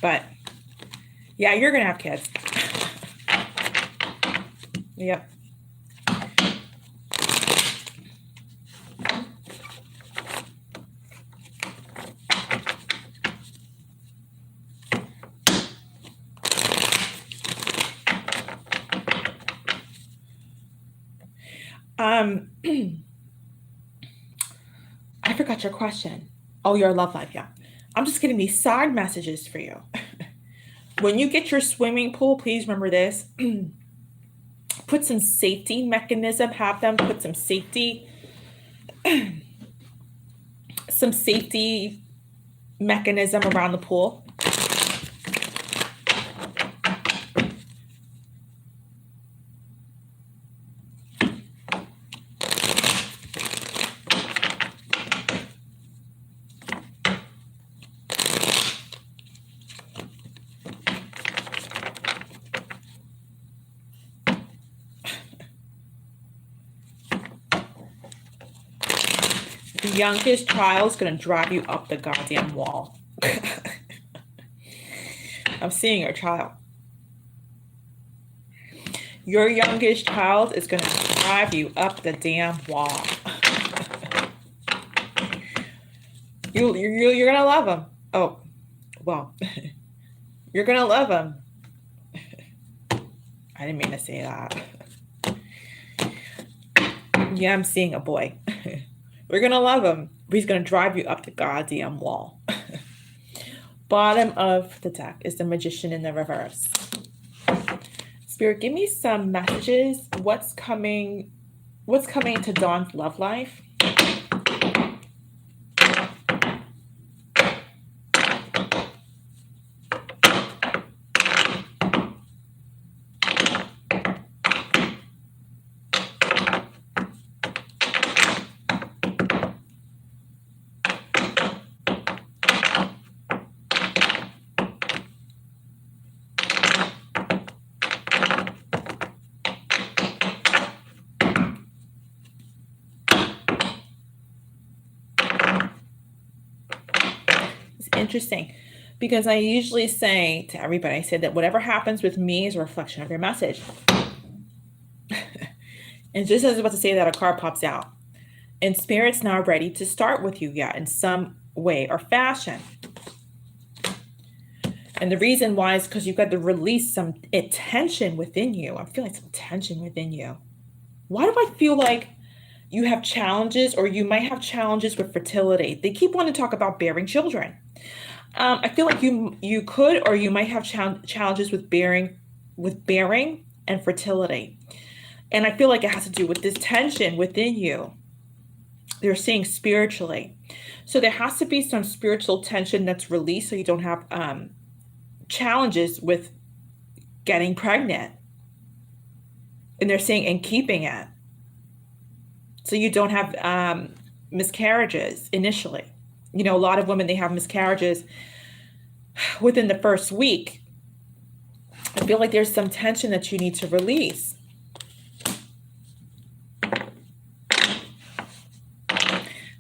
But, yeah, you're going to have kids. Yep. I forgot your question. Oh, your love life, yeah. I'm just getting these side messages for you. When you get your swimming pool, please remember this. Put some safety mechanism, have them put some safety mechanism around the pool. The youngest child is going to drive you up the goddamn wall. I'm seeing your child. Your youngest child is going to drive you up the damn wall. You're going to love him. Oh, well, you're going to love him. I didn't mean to say that. Yeah, I'm seeing a boy. We're going to love him, but he's going to drive you up the goddamn wall. Bottom of the deck is the Magician in the reverse. Spirit, give me some messages. What's coming to Dawn's love life? interesting because I usually say to everybody, I say that whatever happens with me is a reflection of your message. And just as I was about to say that, a card pops out. And Spirit's not ready to start with you yet in some way or fashion. And the reason why is because you've got to release some tension within you. I'm feeling some tension within you. Why do I feel like you have challenges, or you might have challenges with fertility? They keep wanting to talk about bearing children. I feel like you could, or you might have challenges with bearing and fertility. And I feel like it has to do with this tension within you. They're saying spiritually. So there has to be some spiritual tension that's released so you don't have challenges with getting pregnant. And they're saying, and keeping it. So you don't have miscarriages initially. You know, a lot of women, they have miscarriages within the first week. I feel like there's some tension that you need to release.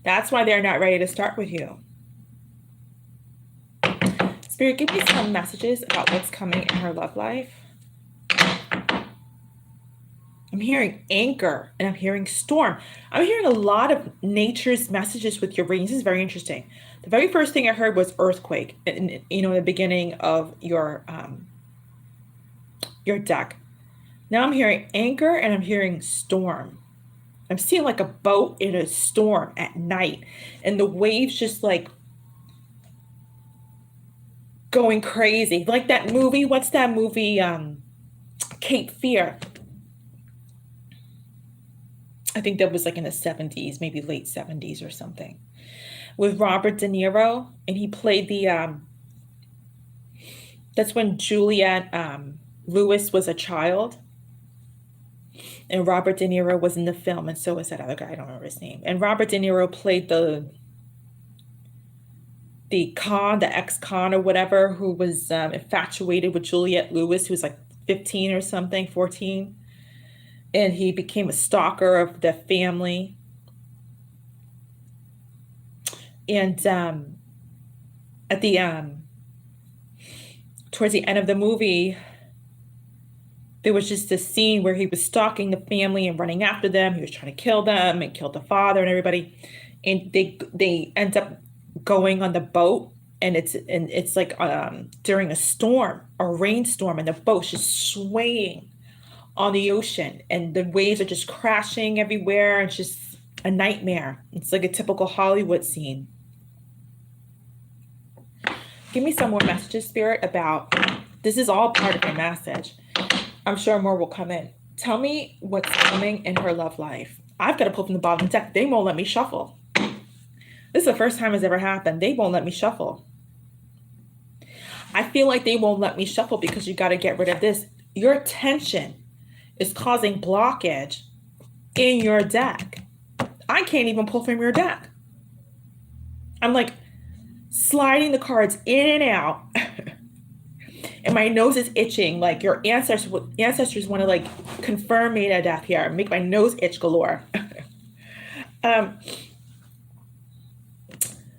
That's why they're not ready to start with you. Spirit, give me some messages about what's coming in her love life. I'm hearing anchor and I'm hearing storm. I'm hearing a lot of nature's messages with your readings. This is very interesting. The very first thing I heard was earthquake, in the beginning of your deck. Now I'm hearing anchor and I'm hearing storm. I'm seeing like a boat in a storm at night, and the waves just like going crazy. Like that movie, what's that movie? Cape Fear. I think that was like in the 70s, maybe late 70s or something, with Robert De Niro, and he played the that's when Juliette Lewis was a child. And Robert De Niro was in the film, and so was that other guy. I don't remember his name. And Robert De Niro played the ex-con or whatever, who was infatuated with Juliette Lewis, who was like 15 or something, 14. And he became a stalker of the family. And at the towards the end of the movie, there was just this scene where he was stalking the family and running after them. He was trying to kill them and killed the father and everybody. And they end up going on the boat, and it's like during a storm, a rainstorm, and the boat's just swaying on the ocean, and the waves are just crashing everywhere. It's just a nightmare. It's like a typical Hollywood scene. Give me some more messages, Spirit, about this. Is all part of her message. I'm sure more will come in. Tell me what's coming in her love life. I've got to pull from the bottom of the deck. They won't let me shuffle. This is the first time it's ever happened. They won't let me shuffle. I feel like they won't let me shuffle because you got to get rid of this. Your tension is causing blockage in your deck. I can't even pull from your deck. I'm like sliding the cards in and out. And my nose is itching. Like your ancestors want to like confirm me to death here, make my nose itch galore.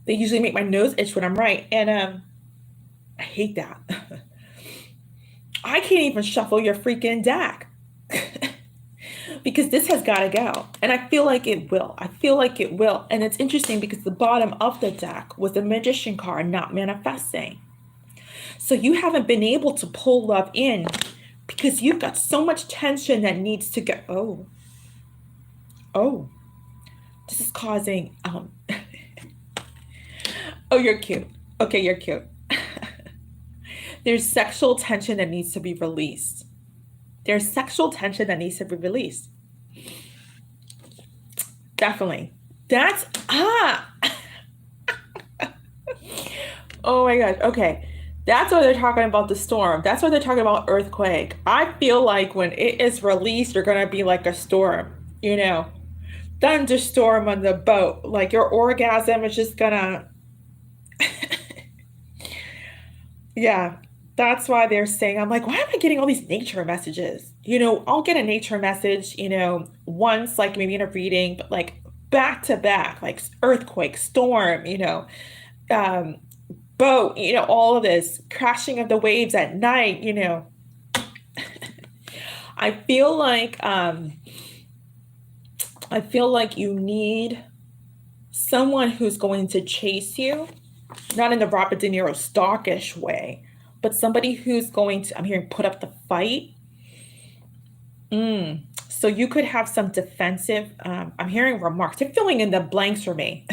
They usually make my nose itch when I'm right, and I hate that. I can't even shuffle your freaking deck because this has got to go, and I feel like it will. And it's interesting because the bottom of the deck was the Magician card, not manifesting. So you haven't been able to pull love in because you've got so much tension that needs to go. Oh, this is causing, oh, you're cute. Okay, you're cute. There's sexual tension that needs to be released. There's sexual tension that needs to be released. Definitely. That's, oh my gosh. Okay. That's why they're talking about the storm. That's why they're talking about earthquake. I feel like when it is released, you're going to be like a storm, thunderstorm on the boat. Like your orgasm is just going to, yeah, that's why they're saying, I'm like, why am I getting all these nature messages? I'll get a nature message, once, like maybe in a reading, but like back to back, like earthquake, storm, boat, all of this crashing of the waves at night, I feel like you need someone who's going to chase you, not in the Robert De Niro stalkish way, but somebody who's going to, I'm hearing, put up the fight. So you could have some defensive, I'm hearing remarks. They're filling in the blanks for me.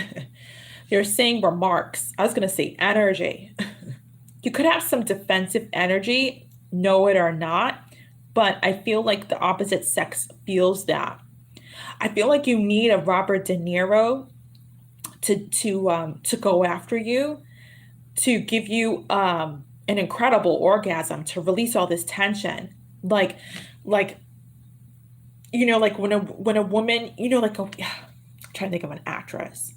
They're saying remarks. I was going to say energy. You could have some defensive energy, know it or not, but I feel like the opposite sex feels that. I feel like you need a Robert De Niro to go after you, to give you an incredible orgasm, to release all this tension. Like like like when a woman, like I'm trying to think of an actress.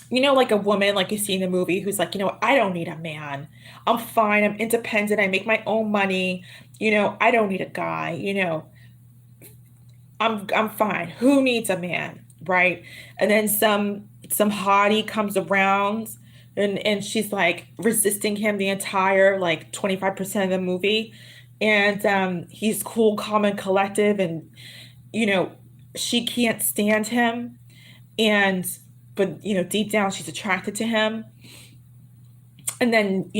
Like a woman, like you see in the movie, who's like, I don't need a man. I'm fine. I'm independent. I make my own money. I don't need a guy. I'm fine. Who needs a man, right? And then some hottie comes around, and she's like resisting him the entire like 25% of the movie, and he's cool, calm, and collective, and you know she can't stand him, and but deep down she's attracted to him. And then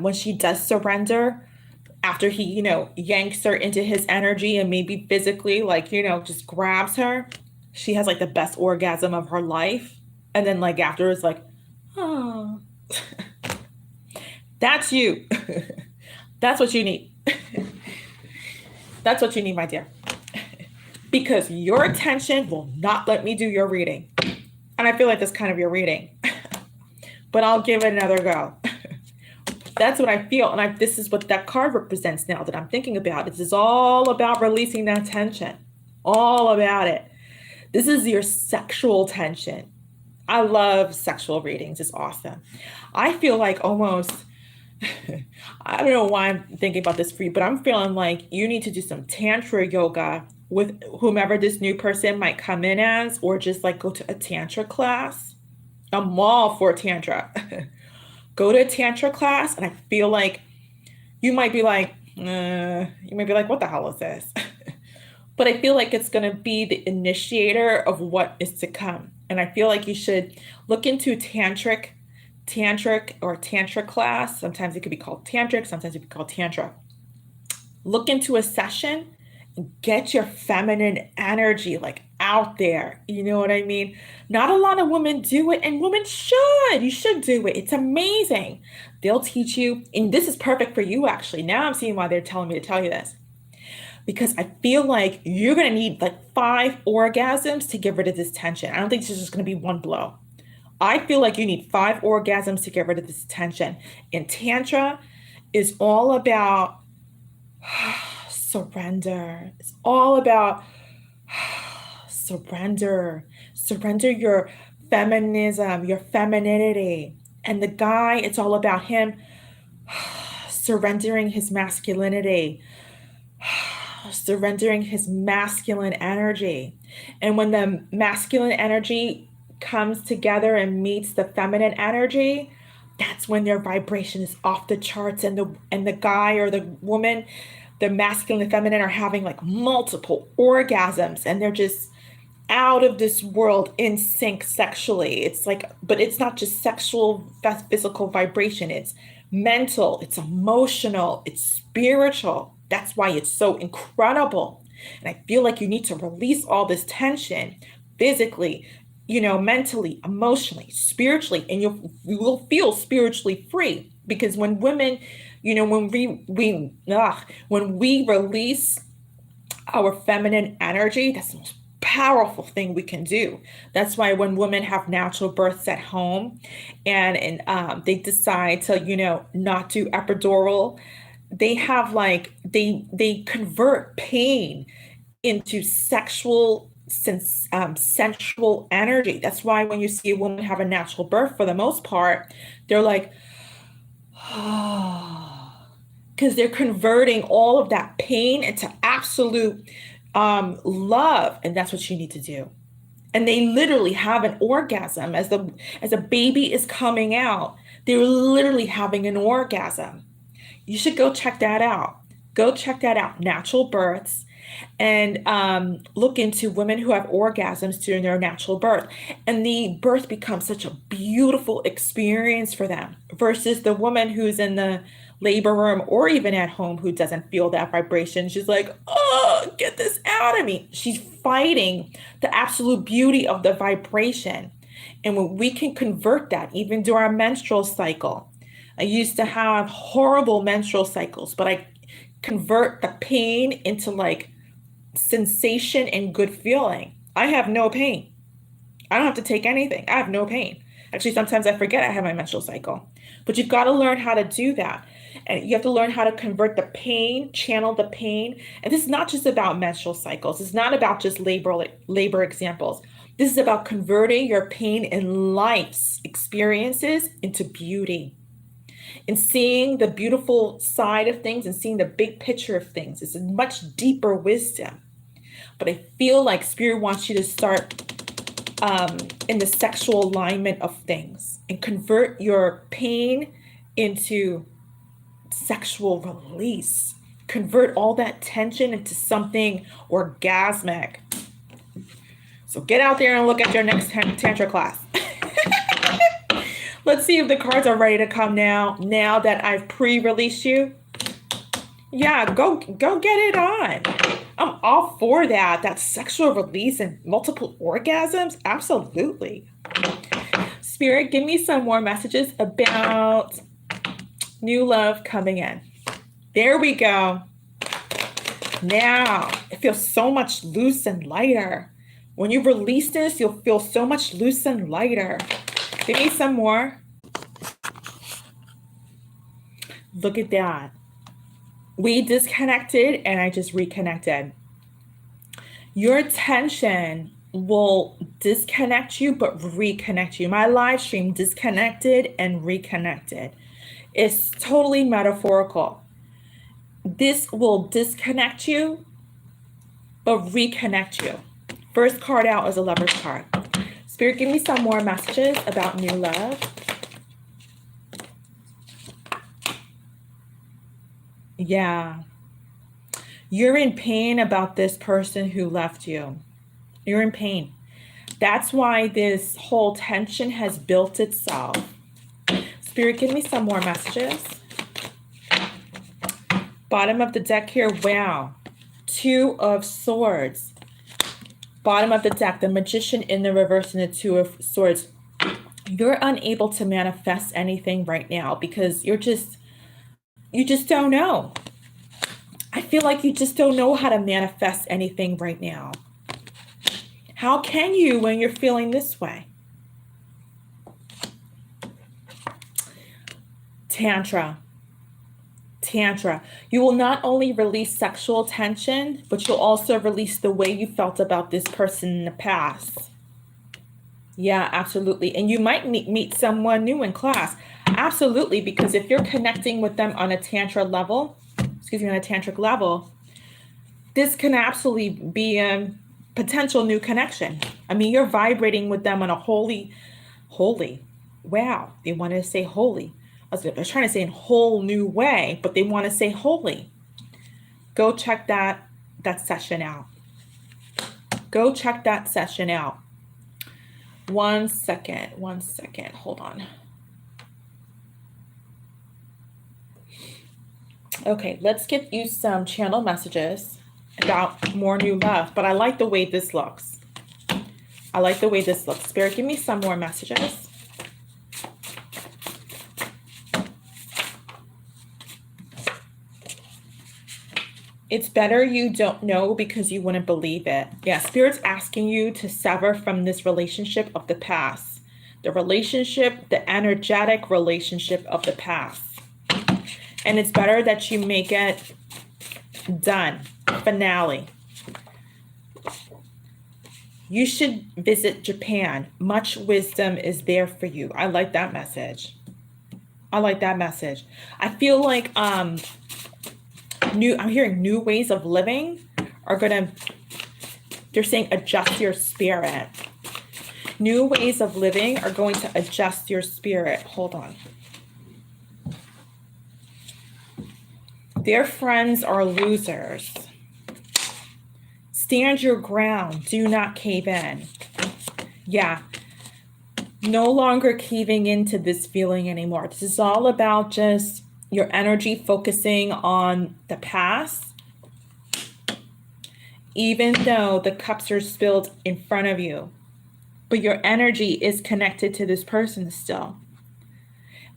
when she does surrender, after he yanks her into his energy and maybe physically like just grabs her, she has like the best orgasm of her life. And then like afterwards, like, oh, that's you. That's what you need. That's what you need, my dear. Because your attention will not let me do your reading. And I feel like that's kind of your reading. But I'll give it another go. That's what I feel. And this is what that card represents now that I'm thinking about. This is all about releasing that tension. All about it. This is your sexual tension. I love sexual readings. It's awesome. I feel like almost, I don't know why I'm thinking about this for you, but I'm feeling like you need to do some tantra yoga with whomever this new person might come in as, or just like go to a tantra class. I'm all for tantra. Go to a tantra class, and I feel like you might be like, what the hell is this? But I feel like it's going to be the initiator of what is to come. And I feel like you should look into tantric or tantra class. Sometimes it could be called tantric, sometimes it could be called tantra. Look into a session and get your feminine energy like out there. You know what I mean? Not a lot of women do it, and women should. You should do it. It's amazing. They'll teach you, and this is perfect for you actually. Now I'm seeing why they're telling me to tell you this. Because I feel like you're going to need like 5 orgasms to get rid of this tension. I don't think this is just going to be one blow. I feel like you need 5 orgasms to get rid of this tension. And Tantra is all about surrender. It's all about surrender. Surrender your feminism, your femininity. And the guy, it's all about him surrendering his masculinity. Surrendering his masculine energy. And when the masculine energy comes together and meets the feminine energy, that's when their vibration is off the charts, and the guy or the woman, the masculine and feminine, are having like multiple orgasms, and they're just out of this world in sync sexually. It's like, but it's not just sexual physical vibration, it's mental, it's emotional, it's spiritual. That's why it's so incredible. And I feel like you need to release all this tension physically, mentally, emotionally, spiritually, and you will feel spiritually free. Because when women, when we release our feminine energy, that's the most powerful thing we can do. That's why when women have natural births at home and they decide to, not do epidural, they have like they convert pain into sensual energy. That's why when you see a woman have a natural birth, for the most part, they're like, because they're converting all of that pain into absolute love. And that's what you need to do. and they literally have an orgasm as a baby is coming out. They're literally having an orgasm. You should go check that out. Go check that out. Natural births, and look into women who have orgasms during their natural birth. And the birth becomes such a beautiful experience for them versus the woman who's in the labor room or even at home who doesn't feel that vibration. She's like, oh, get this out of me. She's fighting the absolute beauty of the vibration. And when we can convert that, even during our menstrual cycle, I used to have horrible menstrual cycles, but I convert the pain into like sensation and good feeling. I have no pain. I don't have to take anything. I have no pain. Actually, sometimes I forget I have my menstrual cycle. But you've got to learn how to do that. And you have to learn how to convert the pain, channel the pain. And this is not just about menstrual cycles. It's not about just labor examples. This is about converting your pain in life's experiences into beauty. And seeing the beautiful side of things and seeing the big picture of things. It's a much deeper wisdom. But I feel like Spirit wants you to start in the sexual alignment of things and convert your pain into sexual release. Convert all that tension into something orgasmic. So get out there and look at your next Tantra class. Let's see if the cards are ready to come now that I've pre-released you. Yeah, go get it on. I'm all for that sexual release and multiple orgasms. Absolutely. Spirit, give me some more messages about new love coming in. There we go. Now, it feels so much loose and lighter. When you release this, you'll feel so much loose and lighter. Give me some more. Look at that. We disconnected and I just reconnected. Your tension will disconnect you but reconnect you. My live stream disconnected and reconnected. It's totally metaphorical. This will disconnect you but reconnect you. First card out is a Lover's card. Spirit, give me some more messages about new love. Yeah. You're in pain about this person who left you. You're in pain. That's why this whole tension has built itself. Spirit, give me some more messages. Bottom of the deck here. Wow. Two of Swords. Bottom of the deck, the Magician in the reverse and the Two of Swords. You're unable to manifest anything right now because you just don't know. I feel like you just don't know how to manifest anything right now. How can you when you're feeling this way? Tantra. You will not only release sexual tension, but you'll also release the way you felt about this person in the past. Yeah, absolutely. And you might meet someone new in class. Absolutely, because if you're connecting with them on a tantric level, this can absolutely be a potential new connection. I mean, you're vibrating with them on a holy. Wow, they want to say holy. I was trying to say in a whole new way, but they want to say holy. Go check that session out. Go check that session out. One second. Hold on. Okay, let's give you some channel messages about more new love, but I like the way this looks. Spirit, give me some more messages. It's better you don't know because you wouldn't believe it. Yeah, Spirit's asking you to sever from this relationship of the past. The energetic relationship of the past. And it's better that you make it done. Finale. You should visit Japan. Much wisdom is there for you. I like that message. I feel like I'm hearing new ways of living are they're saying adjust your spirit. New ways of living are going to adjust your spirit. Hold on. Their friends are losers. Stand your ground. Do not cave in. Yeah. No longer caving into this feeling anymore. This is all about just your energy focusing on the past. Even though the cups are spilled in front of you, but your energy is connected to this person still.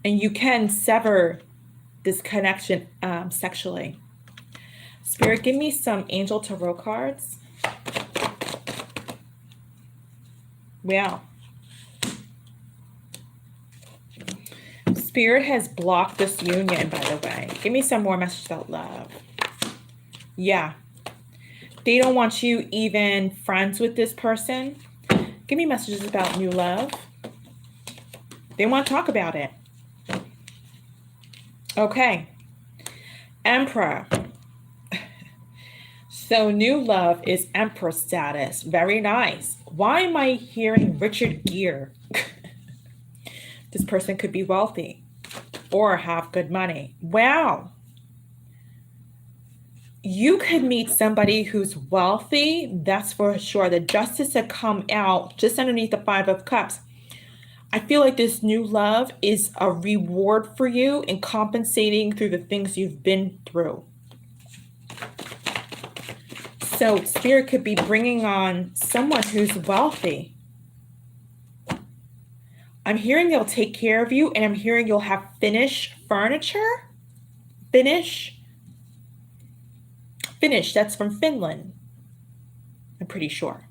And you can sever this connection sexually. Spirit, give me some angel tarot cards. Wow. Spirit has blocked this union, by the way. Give me some more messages about love. Yeah. They don't want you even friends with this person. Give me messages about new love. They want to talk about it. Okay. Emperor. So new love is Emperor status. Very nice. Why am I hearing Richard Gere? This person could be wealthy or have good money. Wow. You could meet somebody who's wealthy, that's for sure. The Justice had come out just underneath the Five of Cups. I feel like this new love is a reward for you in compensating through the things you've been through. So Spirit could be bringing on someone who's wealthy. I'm hearing they'll take care of you, and I'm hearing you'll have finished furniture. Finish, that's from Finland. I'm pretty sure.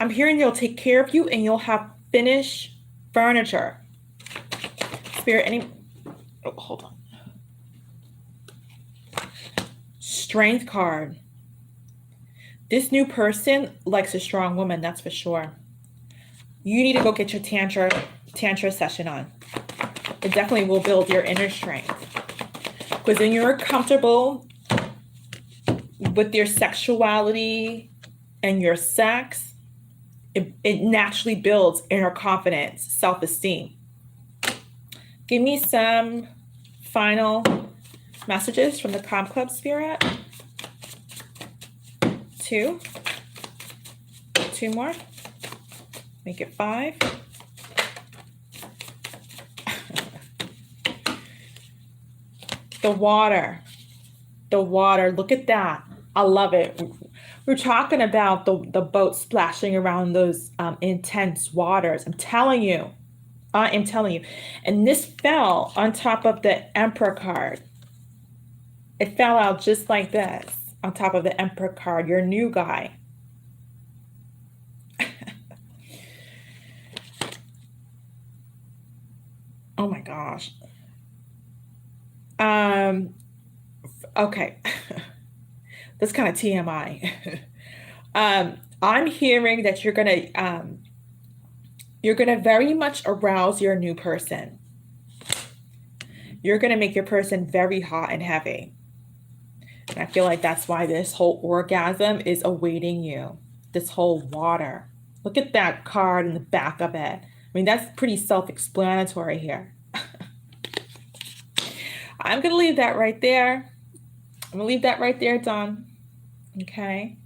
I'm hearing they'll take care of you and you'll have finished furniture. Spirit, hold on. Strength card. This new person likes a strong woman, that's for sure. You need to go get your tantra session on. It definitely will build your inner strength. Because when you're comfortable with your sexuality and your sex, it naturally builds inner confidence, self-esteem. Give me some final messages from the Calm Club, Spirit. Two more. Make it 5. The water. Look at that. I love it. We're talking about the boat splashing around those intense waters. I'm telling you. And this fell on top of the Emperor card. It fell out just like this on top of the Emperor card. Your new guy. Oh my gosh. Okay. That's kind of TMI. I'm hearing that you're gonna very much arouse your new person. You're gonna make your person very hot and heavy. And I feel like that's why this whole orgasm is awaiting you. This whole water. Look at that card in the back of it. I mean, that's pretty self-explanatory here. I'm gonna leave that right there. I'm gonna leave that right there, Dawn. Okay.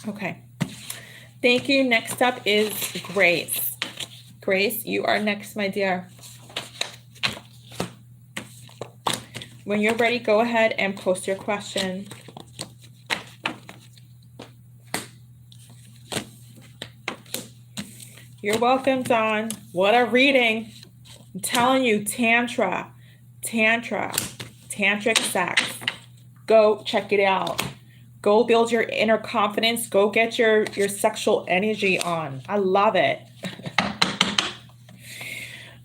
Okay. Thank you. Next up is Grace. Grace, you are next, my dear. When you're ready, go ahead and post your question. You're welcome, Dawn. What a reading. I'm telling you, tantric sex. Go check it out. Go build your inner confidence. Go get your sexual energy on. I love it.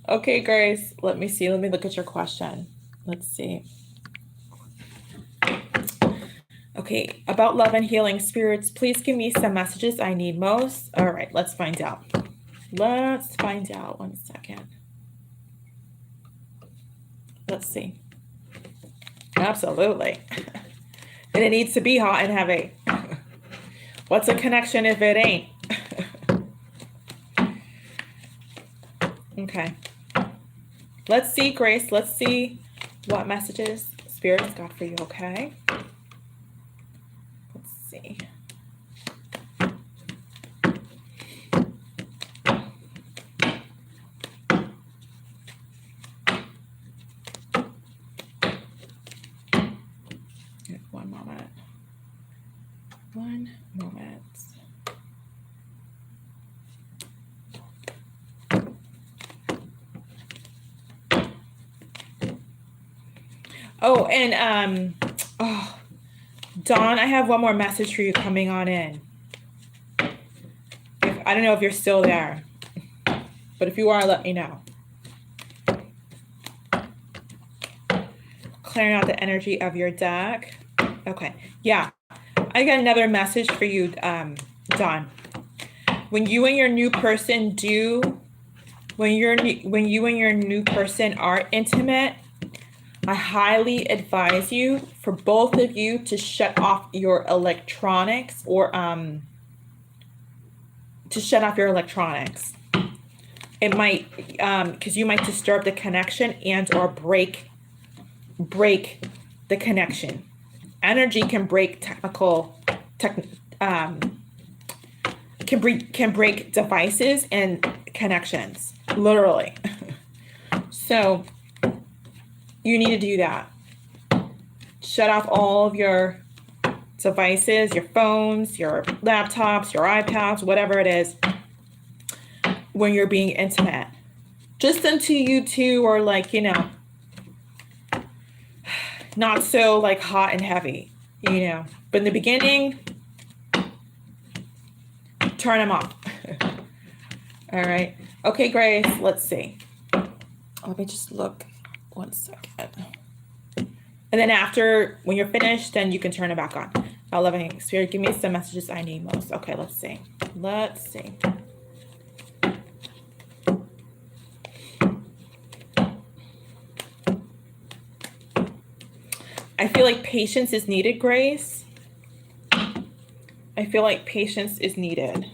Okay, Grace, let me see. Let me look at your question. Let's see. Okay, about love and healing. Spirits, please give me some messages I need most. All right, let's find out. Let's find out. 1 second. Let's see. Absolutely. And it needs to be hot and heavy. What's a connection if it ain't? Okay. Let's see, Grace. Let's see what messages Spirit's got for you, okay? Let's see. One moment. One moment. Oh, and oh, Dawn, I have one more message for you coming on in. I don't know if you're still there, but if you are, let me know. Clearing out the energy of your deck. Okay, yeah, I got another message for you, Dawn. When you and your new person when you and your new person are intimate, I highly advise you for both of you to shut off your electronics or to shut off your electronics. It might, because you might disturb the connection and or break the connection. Energy can break can break devices and connections, literally. So you need to do that. Shut off all of your devices, your phones, your laptops, your iPads, whatever it is, when you're being intimate. Just until you two are like, you know, not so like hot and heavy, you know. But in the beginning, turn them off. All right. Okay, Grace, let's see. Let me just look 1 second. And then after, when you're finished, then you can turn it back on. Now, loving Spirit, give me some messages I need most. Okay, let's see. Let's see. I feel like patience is needed, Grace. I feel like patience is needed.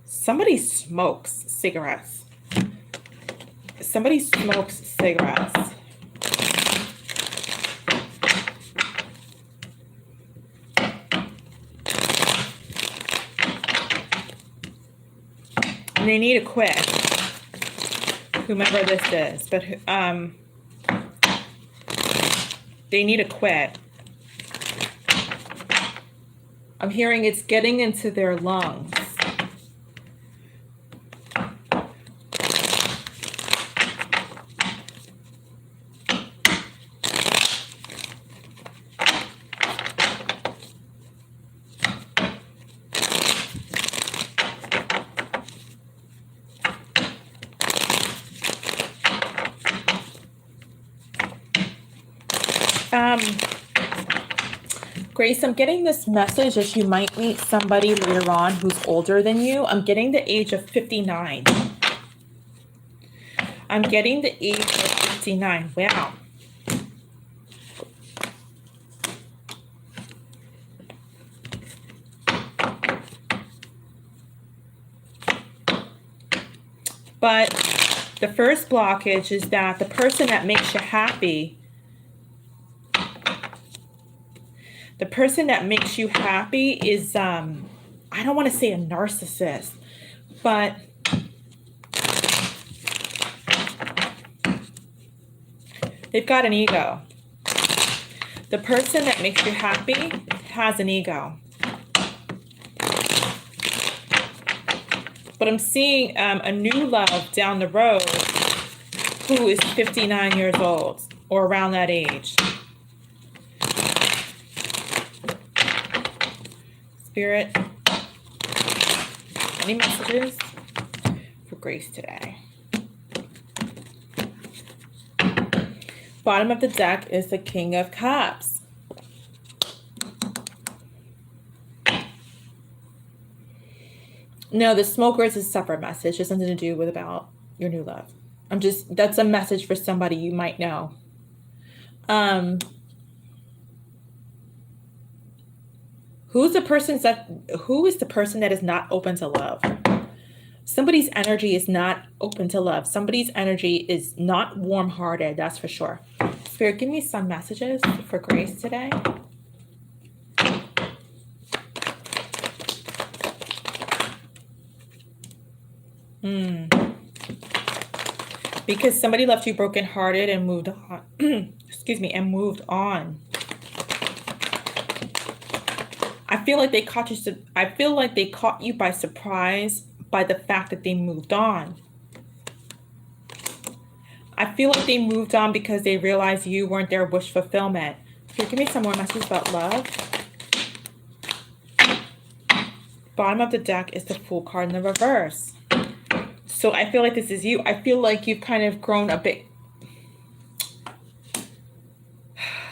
Somebody smokes cigarettes. Somebody smokes cigarettes. And they need to quit. Whomever this is, but they need to quit. I'm hearing it's getting into their lungs. Grace, I'm getting this message that you might meet somebody later on who's older than you. I'm getting the age of 59. I'm getting the age of 59. Wow. But the first blockage is that the person that makes you happy, the person that makes you happy is, I don't want to say a narcissist, but they've got an ego. The person that makes you happy has an ego. But I'm seeing a new love down the road who is 59 years old or around that age. Spirit, any messages for Grace today? Bottom of the deck is the King of Cups. No, the smoker is a separate message. It's something to do with about your new love. That's a message for somebody you might know. Who is the person that is not open to love? Somebody's energy is not open to love. Somebody's energy is not warm-hearted, that's for sure. Spirit, give me some messages for Grace today. Because somebody left you brokenhearted and moved on. Excuse me, and moved on. I feel like they caught you by surprise by the fact that they moved on. I feel like they moved on because they realized you weren't their wish fulfillment. Here, give me some more messages about love. Bottom of the deck is the Fool card in the reverse. So I feel like this is you. I feel like you've kind of grown a bit.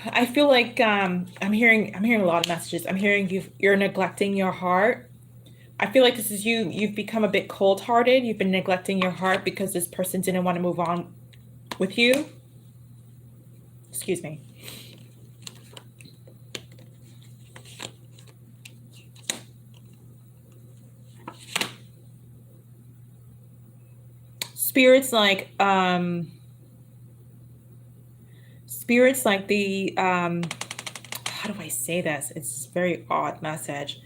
I feel like I'm hearing a lot of messages. I'm hearing you're neglecting your heart. I feel like this is you. You've become a bit cold-hearted. You've been neglecting your heart because this person didn't want to move on with you. Excuse me. Spirits like the how do I say this? It's a very odd message.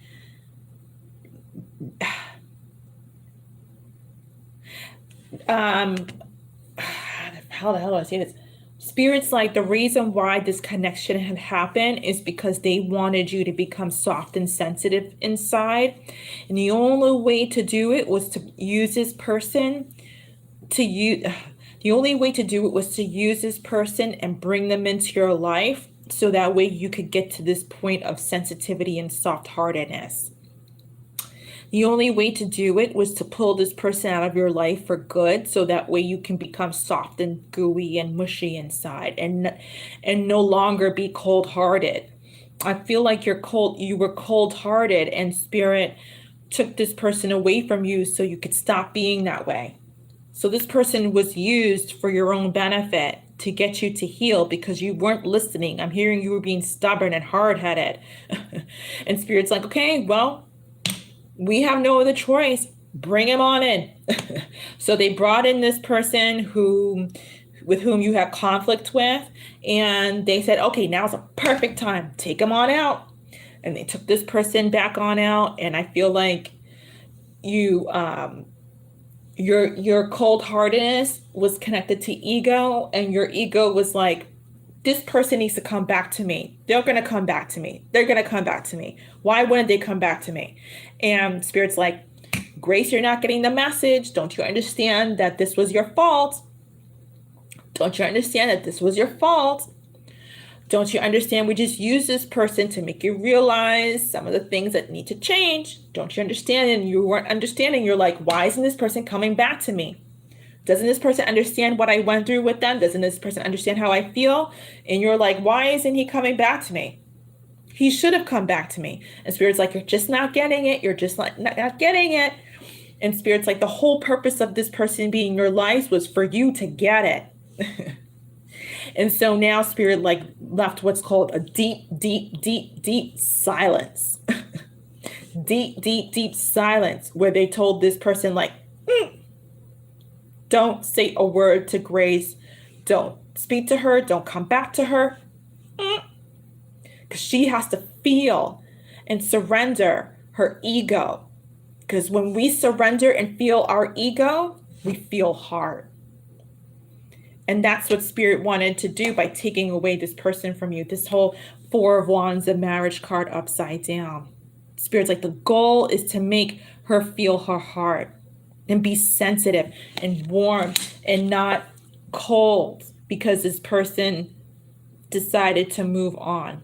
How the hell do I say this? Spirits like the reason why this connection had happened is because they wanted you to become soft and sensitive inside. And the only way to do it was to use this person the only way to do it was to use this person and bring them into your life so that way you could get to this point of sensitivity and soft-heartedness. The only way to do it was to pull this person out of your life for good so that way you can become soft and gooey and mushy inside and no longer be cold-hearted. I feel like you were cold-hearted and Spirit took this person away from you so you could stop being that way. So this person was used for your own benefit to get you to heal because you weren't listening. I'm hearing you were being stubborn and hard-headed. And Spirit's like, okay, well, we have no other choice. Bring him on in. So they brought in this person with whom you had conflict with, and they said, okay, now's a perfect time. Take him on out. And they took this person back on out, and I feel like your cold-heartedness was connected to ego, and your ego was like, this person needs to come back to me. They're going to come back to me. They're going to come back to me. Why wouldn't they come back to me? And Spirit's like, Grace, you're not getting the message. Don't you understand that this was your fault? Don't you understand that this was your fault? Don't you understand we just use this person to make you realize some of the things that need to change? Don't you understand? And you weren't understanding. You're like, why isn't this person coming back to me? Doesn't this person understand what I went through with them? Doesn't this person understand how I feel? And you're like, why isn't he coming back to me? He should have come back to me. And Spirit's like, you're just not getting it. You're just not getting it. And Spirit's like, the whole purpose of this person being in your life was for you to get it. And so now Spirit like left what's called a deep, deep, deep, deep silence. Deep, deep, deep silence where they told this person like, don't say a word to Grace. Don't speak to her. Don't come back to her. Because she has to feel and surrender her ego. Because when we surrender and feel our ego, we feel hard. And that's what Spirit wanted to do by taking away this person from you. This whole Four of Wands, the marriage card upside down. Spirit's like, the goal is to make her feel her heart and be sensitive and warm and not cold because this person decided to move on.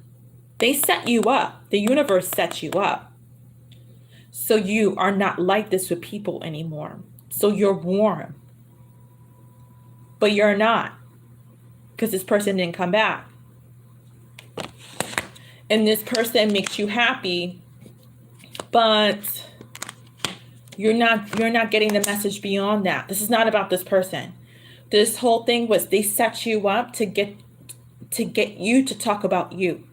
They set you up. The universe sets you up. So you are not like this with people anymore. So you're warm. But you're not, because this person didn't come back. And this person makes you happy, but you're not getting the message beyond that. This is not about this person. This whole thing was they set you up to get you to talk about you.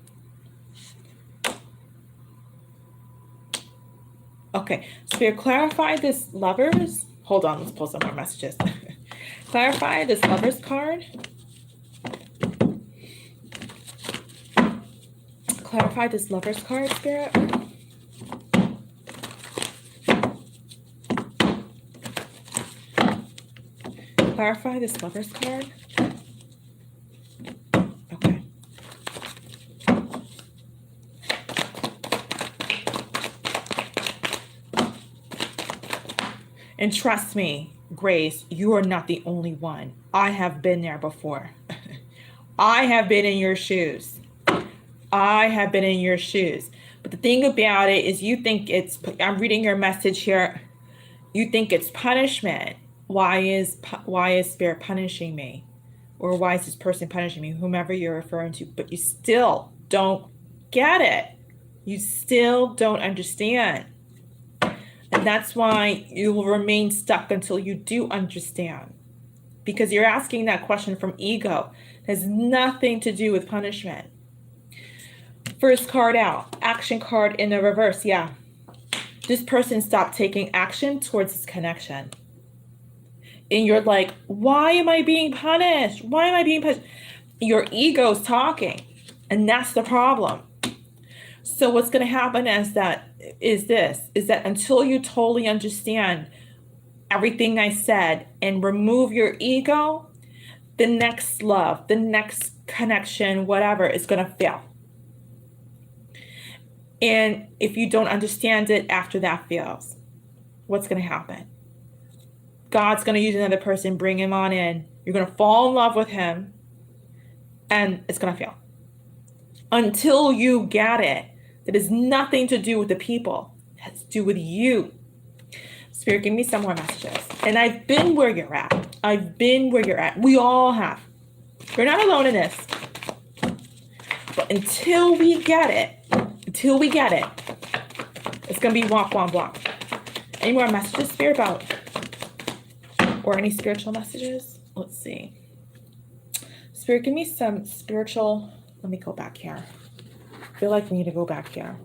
Okay, Spirit, clarify this Lovers. Hold on, let's pull some more messages. Clarify this Lovers card. Clarify this Lovers card, Spirit. Clarify this Lovers card. Okay. And trust me, Grace, you are not the only one. I have been there before. I have been in your shoes. I have been in your shoes. But the thing about it is you think it's, I'm reading your message here. You think it's punishment. Why is Spirit punishing me? Or why is this person punishing me? Whomever you're referring to. But you still don't get it. You still don't understand. And that's why you will remain stuck until you do understand. Because you're asking that question from ego. It has nothing to do with punishment. First card out. Action card in the reverse. Yeah. This person stopped taking action towards this connection. And you're like, why am I being punished? Why am I being punished? Your ego's talking. And that's the problem. So what's going to happen is that until you totally understand everything I said and remove your ego, the next love, the next connection, whatever, is going to fail. And if you don't understand it after that fails, what's going to happen? God's going to use another person, bring him on in. You're going to fall in love with him, and it's going to fail. Until you get it, that has nothing to do with the people. It has to do with you. Spirit, give me some more messages. And I've been where you're at. I've been where you're at. We all have. You're not alone in this. But until we get it, it's going to be walk, walk, walk. Any more messages, Spirit, about, or any spiritual messages? Let's see. Spirit, give me some spiritual, let me go back here. I feel like we need to go back here.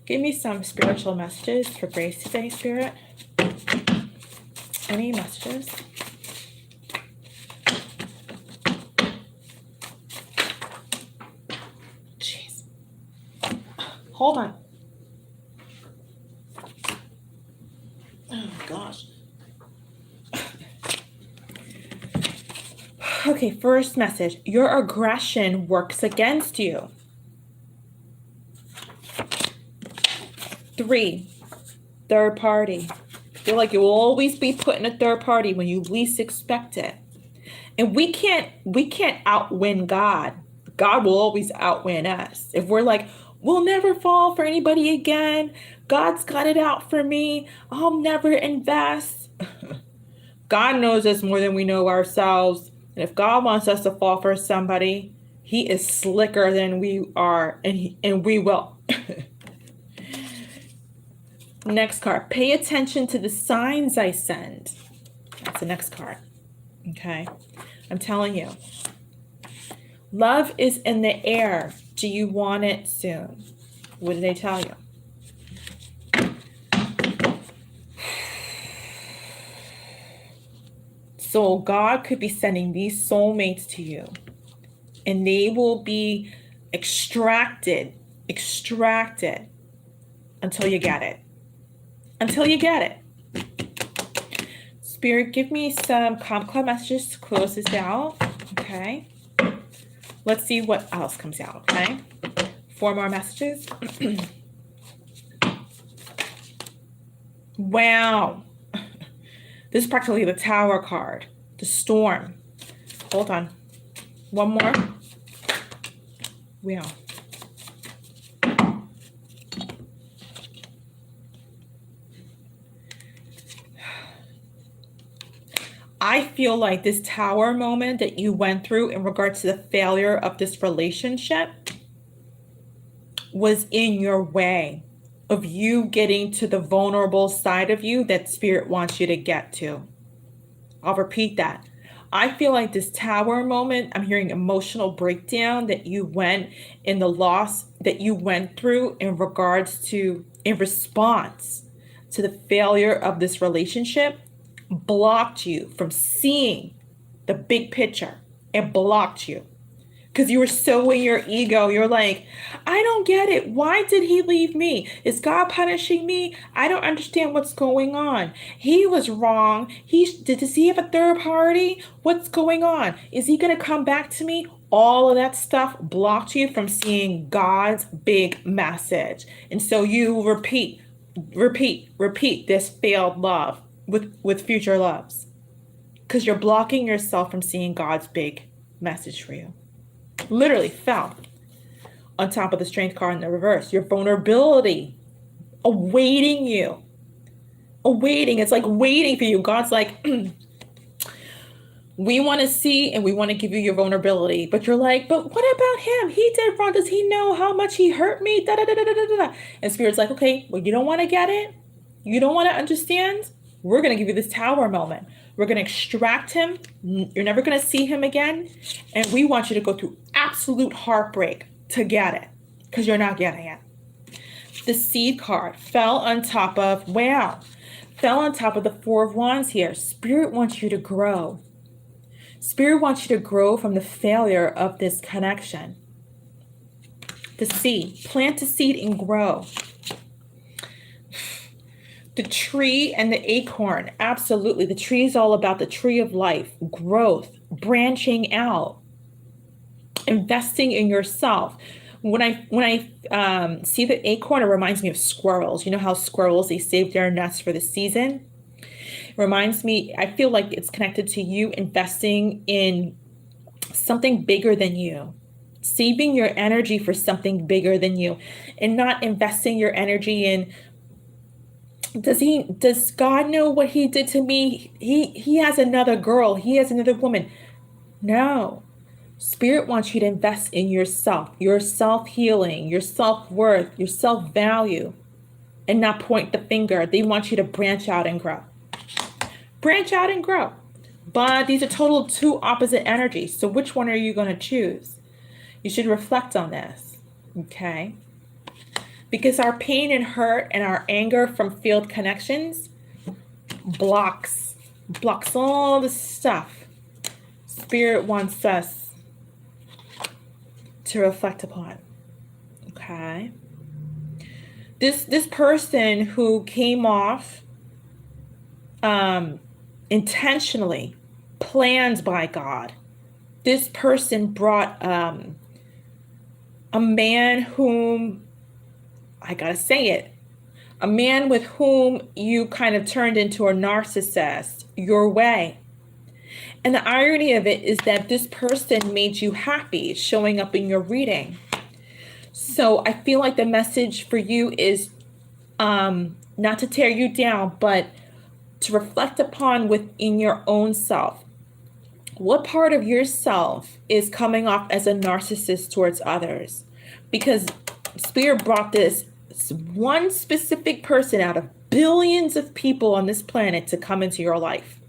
Give me some spiritual messages for Grace today, Spirit. Any messages? Jeez. Hold on. Oh, gosh. Okay, first message. Your aggression works against you. 3, third party. I feel like you will always be put in a third party when you least expect it. And we can't outwin God. God will always outwin us. If we're like, we'll never fall for anybody again. God's got it out for me. I'll never invest. God knows us more than we know ourselves. And if God wants us to fall for somebody, he is slicker than we are, and we will. Next card. Pay attention to the signs I send. That's the next card. Okay. I'm telling you. Love is in the air. Do you want it soon? What did they tell you? So God could be sending these soulmates to you. And they will be extracted until you get it. Until you get it. Spirit, give me some Comp Club messages to close this out. Okay. Let's see what else comes out. Okay. 4 more messages. Wow. This is practically the Tower card. The Storm. Hold on. One more. Wow. I feel like this Tower moment that you went through in regards to the failure of this relationship was in your way of you getting to the vulnerable side of you that Spirit wants you to get to. I'll repeat that. I feel like this Tower moment, I'm hearing emotional breakdown that you went in the loss that you went through in regards to, in response to the failure of this relationship blocked you from seeing the big picture. It blocked you because you were so in your ego. You're like, I don't get it. Why did he leave me? Is God punishing me? I don't understand what's going on. He was wrong. Does he have a third party? What's going on? Is he going to come back to me? All of that stuff blocked you from seeing God's big message. And so you repeat this failed love with future loves because you're blocking yourself from seeing God's big message for you. Literally fell on top of the strength card in the reverse. Your vulnerability awaiting you. It's like waiting for you. God's like, we want to see and we want to give you your vulnerability. But you're like, but what about him? He did wrong. Does he know how much he hurt me? Da, da, da, da, da, da, da. And Spirit's like, okay, well, you don't want to get it? You don't want to understand? We're going to give you this tower moment. We're going to extract him. You're never going to see him again. And we want you to go through absolute heartbreak to get it because you're not getting it. The seed card fell on top of the Four of Wands here. Spirit wants you to grow. Spirit wants you to grow from the failure of this connection. The seed. Plant the seed and grow. The tree and the acorn. Absolutely. The tree is all about the tree of life, growth, branching out, investing in yourself. When I see the acorn, it reminds me of squirrels. You know how squirrels, they save their nests for the season? It reminds me, I feel like it's connected to you investing in something bigger than you. Saving your energy for something bigger than you and not investing your energy in, does God know what he did to me? He has another girl. He has another woman. No. Spirit wants you to invest in yourself, your self-healing, your self-worth, your self-value, and not point the finger. They want you to branch out and grow. Branch out and grow. But these are total two opposite energies. So which one are you going to choose? You should reflect on this. Okay? Because our pain and hurt and our anger from failed connections blocks all the stuff Spirit wants us to reflect upon. Okay? This person who came off intentionally, planned by God. This person brought a man whom, I gotta say it, a man with whom you kind of turned into a narcissist your way. And the irony of it is that this person made you happy showing up in your reading. So I feel like the message for you is not to tear you down, but to reflect upon within your own self. What part of yourself is coming off as a narcissist towards others? Because Spirit brought this one specific person out of billions of people on this planet to come into your life.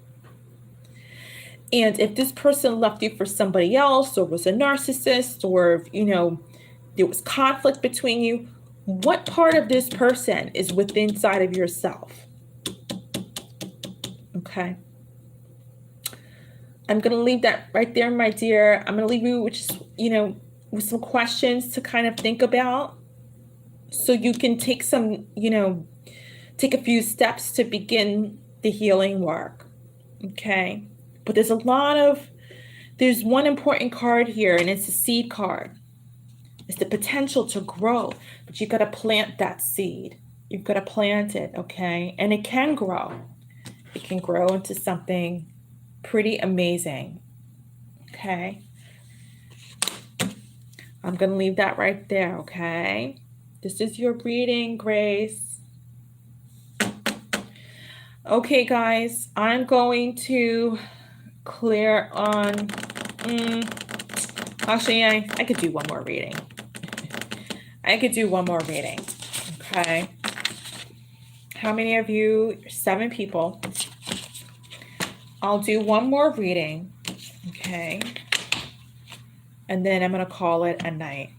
And if this person left you for somebody else, or was a narcissist, or if, there was conflict between you, what part of this person is within inside of yourself? Okay. I'm going to leave that right there, my dear. I'm going to leave you with just, with some questions to kind of think about, so you can take take a few steps to begin the healing work. Okay. But there's one important card here, and it's the seed card. It's the potential to grow, but you got to plant that seed. You've got to plant it. Okay. And it can grow. It can grow into something pretty amazing. Okay. I'm going to leave that right there. Okay. This is your reading, Grace. Okay, guys, I'm going to clear on, actually, I could do one more reading. Okay. How many of you? 7 people. I'll do one more reading. Okay. And then I'm going to call it a night.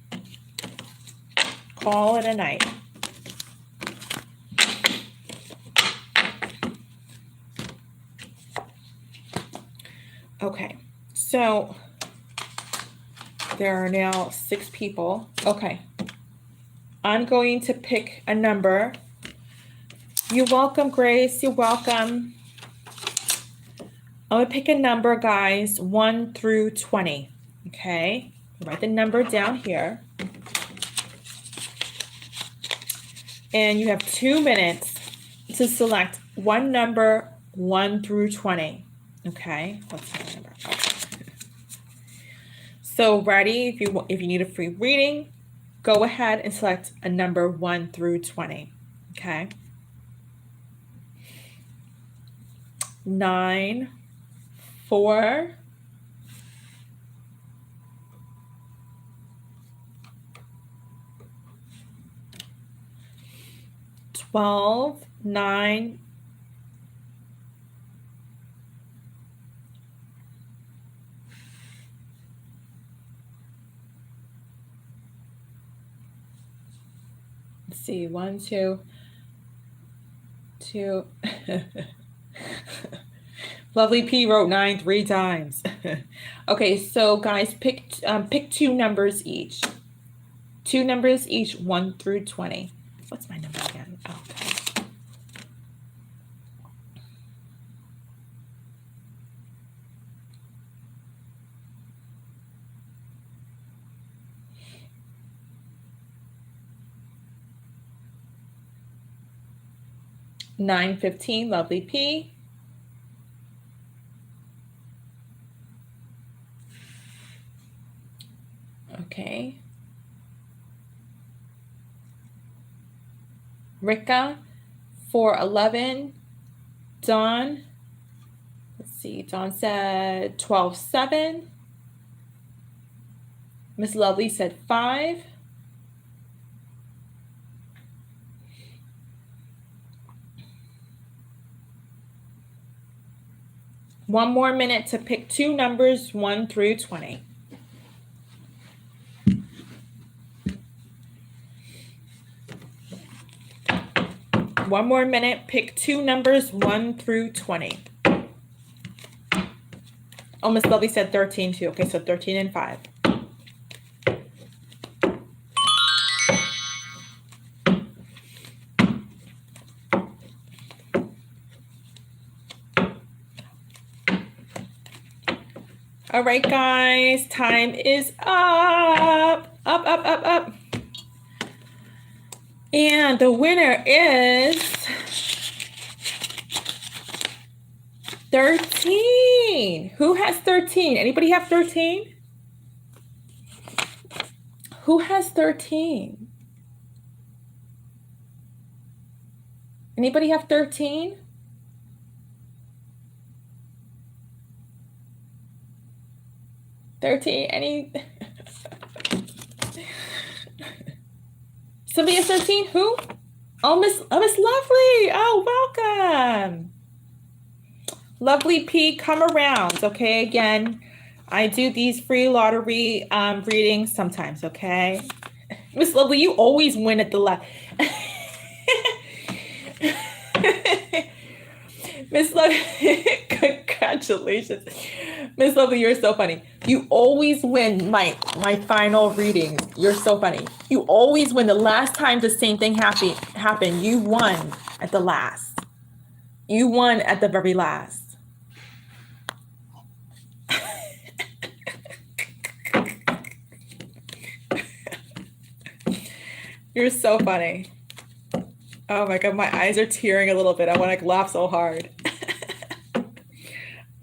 Okay, so there are now 6 people. Okay, I'm going to pick a number. You're welcome, Grace. You're welcome. I'm going to pick a number, guys, 1 through 20. Okay, write the number down here. And you have 2 minutes to select one number 1 through 20. Okay, what's my number? Okay. So ready, if you need a free reading, go ahead and select a number 1 through 20. Okay. 9, 4, 12, 9, 1, 2, 2. Lovely P wrote 9 3 times. Okay, so guys, pick 2 numbers each. 2 numbers each, 1 through 20. What's my number again? Oh, okay. $9.15, Lovely P. Okay. Rika, 411. Dawn, let's see, Dawn said 12.7. Miss Lovely said 5. One more minute to pick 2 numbers 1 through 20. One more minute, pick 2 numbers 1 through 20. Oh, Miss Lovely said 13 too. Okay, so 13 and 5. All right, guys, time is up. Up. And the winner is 13. Who has 13? Anybody have 13? Who has 13? Anybody have 13? Any? Somebody has 13? Who? Oh, Miss Lovely. Oh, welcome. Lovely P, come around. Okay, again, I do these free lottery readings sometimes. Okay, Miss Lovely, you always win at the last. Miss Lovely, congratulations. Miss Lovely, you're so funny. You always win my final readings. You're so funny. You always win. The last time the same thing happened, you won at the last. You won at the very last. You're so funny. Oh my God, my eyes are tearing a little bit. I want to laugh so hard.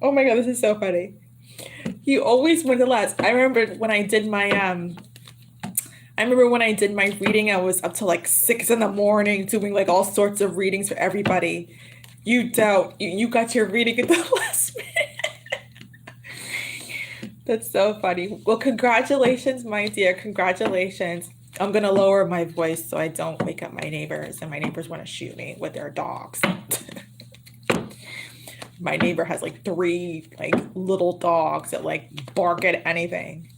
Oh my God, this is so funny. You always win the last. I remember when I did my reading, I was up till like 6 in the morning doing like all sorts of readings for everybody. You got your reading at the last minute. That's so funny. Well, congratulations, my dear. Congratulations. I'm going to lower my voice so I don't wake up my neighbors, and my neighbors want to shoot me with their dogs. My neighbor has like 3 like little dogs that like bark at anything.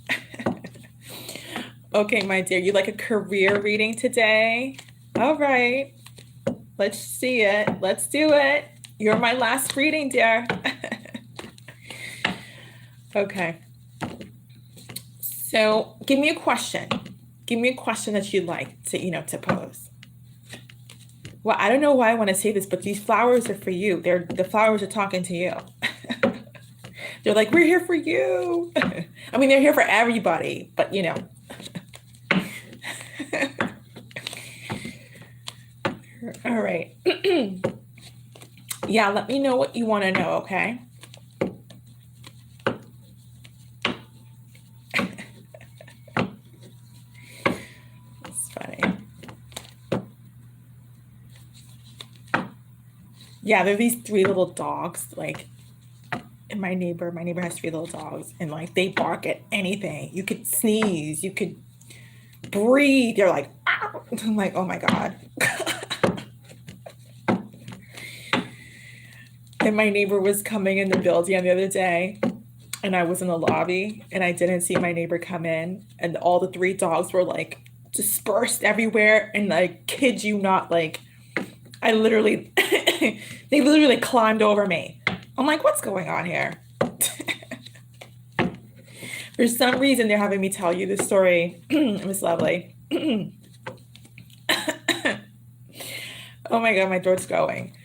Okay, my dear, you like a career reading today? All right. Let's see it. Let's do it. You're my last reading, dear. Okay. So give me a question. Give me a question that you'd like to, to pose. Well, I don't know why I want to say this, but these flowers are for you. The flowers are talking to you. They're like, we're here for you. I mean, they're here for everybody, but All right. Yeah, let me know what you want to know, okay? It's funny. Yeah, there are these 3 little dogs, like, and my neighbor has 3 little dogs, and like they bark at anything. You could sneeze, you could breathe. They're like, ow! I'm like, oh my God. And my neighbor was coming in the building the other day, and I was in the lobby, and I didn't see my neighbor come in, and all the 3 dogs were like dispersed everywhere, and I kid you not, like I literally, they literally climbed over me. I'm like, what's going on here? For some reason, they're having me tell you this story. It was lovely. Oh my God, my throat's going.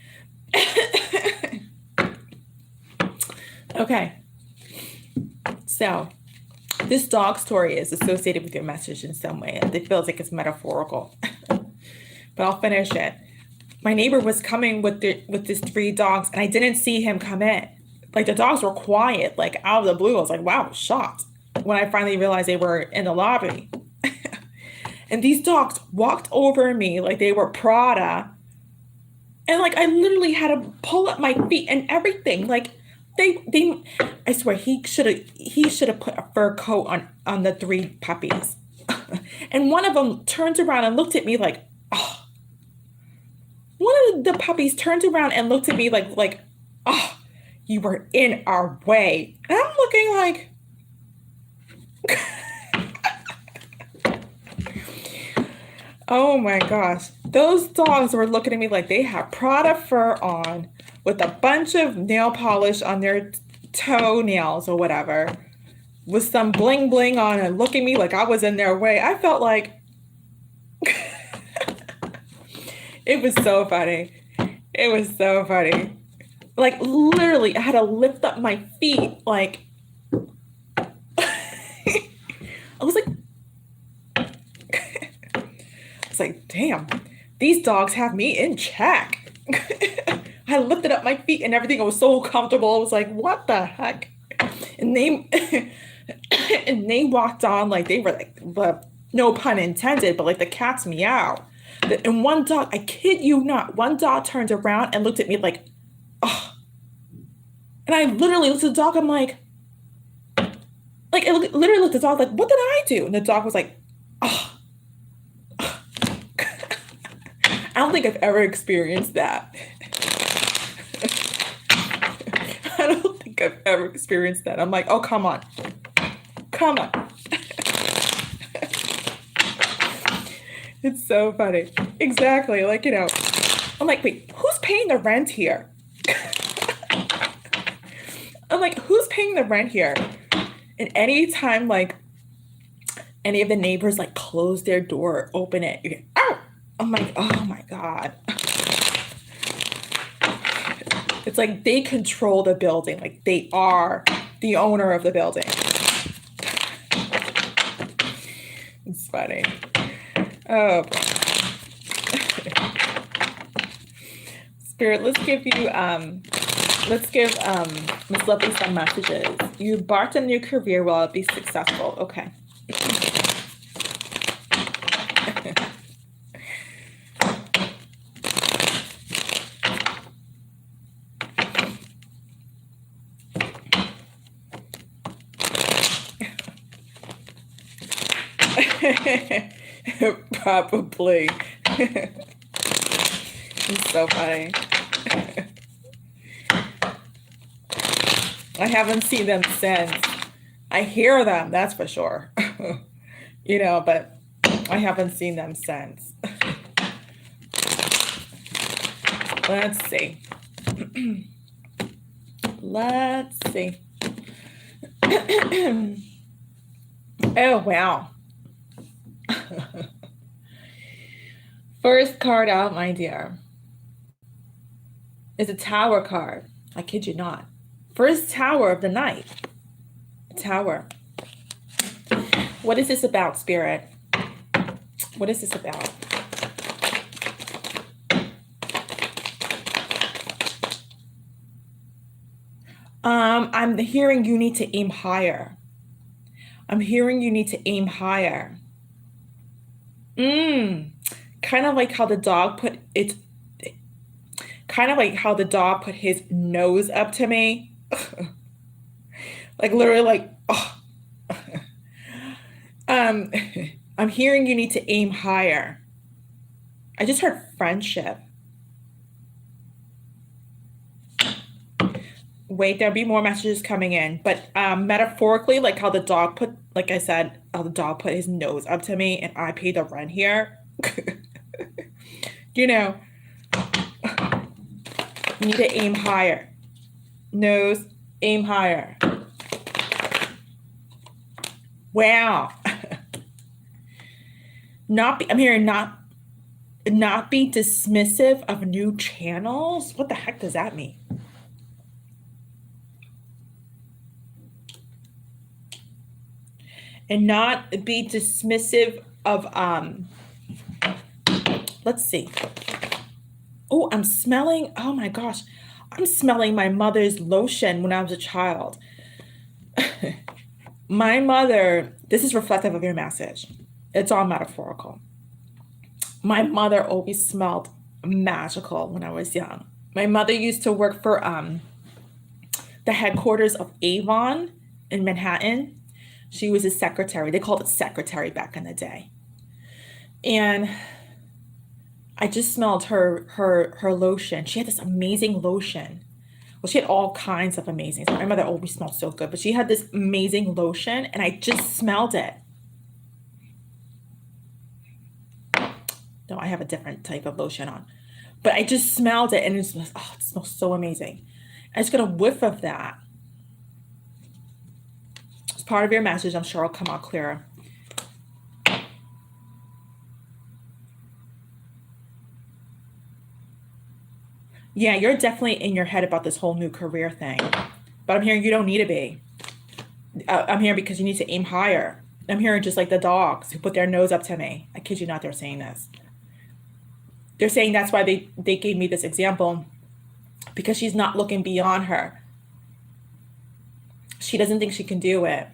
Okay. So this dog story is associated with your message in some way. It feels like it's metaphorical, but I'll finish it. My neighbor was coming with these 3 dogs, and I didn't see him come in. Like the dogs were quiet, like out of the blue. I was like, wow, I was shocked when I finally realized they were in the lobby. And these dogs walked over me like they were Prada. And like I literally had to pull up my feet and everything. Like they I swear he should have put a fur coat on the 3 puppies. And one of them turns around and looked at me like, oh. One of the puppies turned around and looked at me like, oh, you were in our way. And I'm looking like, oh my gosh. Those dogs were looking at me like they had Prada fur on with a bunch of nail polish on their toenails or whatever, with some bling bling on, and looking at me like I was in their way. I felt like it was so funny. It was so funny. Like literally I had to lift up my feet. Like I was like, damn, these dogs have me in check. I lifted up my feet and everything. I was so comfortable. I was like, what the heck? And they and they walked on like they were like, no pun intended, but like the cat's meow. And one dog, I kid you not, one dog turned around and looked at me like, oh. And I literally looked at the dog, I'm like I literally looked at the dog like, what did I do? And the dog was like, oh. I don't think I've ever experienced that. I don't think I've ever experienced that. I'm like, oh, come on. Come on. It's so funny. Exactly. Like, I'm like, wait, who's paying the rent here? I'm like, who's paying the rent here? And anytime, like, any of the neighbors, like, close their door, open it, you get, ow! I'm like, oh my God. It's like they control the building. Like, they are the owner of the building. It's funny. Oh, Spirit, let's give Miss Lovely some messages. You embarked on your career. Will it be successful? Okay. Probably. It's so funny. I haven't seen them since. I hear them, that's for sure. But I haven't seen them since. Let's see. Let's see. Oh, wow. First card out, my dear, is a Tower card. I kid you not. First Tower of the night. Tower. What is this about, Spirit? What is this about? I'm hearing you need to aim higher. I'm hearing you need to aim higher. Kind of like how the dog put its, kind of like how the dog put his nose up to me. Like literally like, oh. I'm hearing you need to aim higher. I just heard friendship. Wait, there'll be more messages coming in. But metaphorically, like how the dog put, like I said, how the dog put his nose up to me and I pay the rent here. You know, you need to aim higher. Nose, aim higher. Wow. I'm hearing not be dismissive of new channels. What the heck does that mean? And not be dismissive of let's see. Oh, I'm smelling, oh my gosh. I'm smelling my mother's lotion when I was a child. My mother, this is reflective of your message. It's all metaphorical. My mother always smelled magical when I was young. My mother used to work for the headquarters of Avon in Manhattan. She was a secretary. They called it secretary back in the day. And I just smelled her lotion. She had this amazing lotion. Well, she had all kinds of amazing. My mother always smelled so good, but she had this amazing lotion, and I just smelled it. No, I have a different type of lotion on, but I just smelled it, and it smells so amazing. I just got a whiff of that. It's part of your message. I'm sure it'll come out clearer. Yeah, you're definitely in your head about this whole new career thing, but I'm hearing you don't need to be. I'm here because you need to aim higher. I'm hearing just like the dogs who put their nose up to me. I kid you not, they're saying this. They're saying that's why they gave me this example, because she's not looking beyond her. She doesn't think she can do it.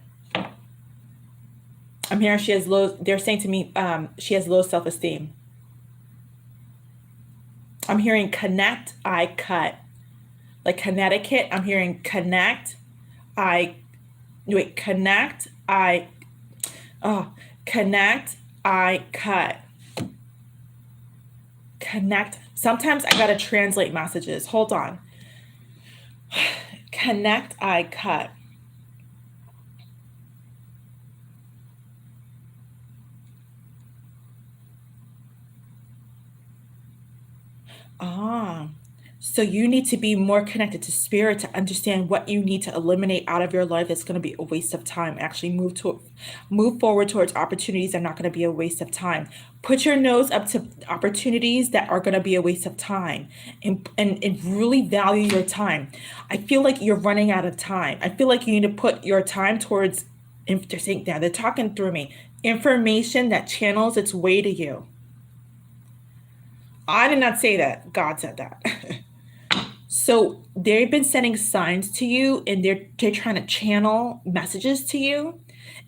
I'm hearing she has low, they're saying to me, she has low self-esteem. I'm hearing connect, I cut. Like Connecticut, I'm hearing connect, connect, connect, I cut. Connect. Sometimes I gotta translate messages. Hold on. Connect, I cut. So you need to be more connected to spirit to understand what you need to eliminate out of your life that's going to be a waste of time. Actually move forward towards opportunities that are not going to be a waste of time. Put your nose up to opportunities that are going to be a waste of time, and really value your time. I feel like you're running out of time. I feel like you need to put your time towards, they're talking through me, information that channels its way to you. I did not say that. God said that. So they've been sending signs to you, and they're trying to channel messages to you,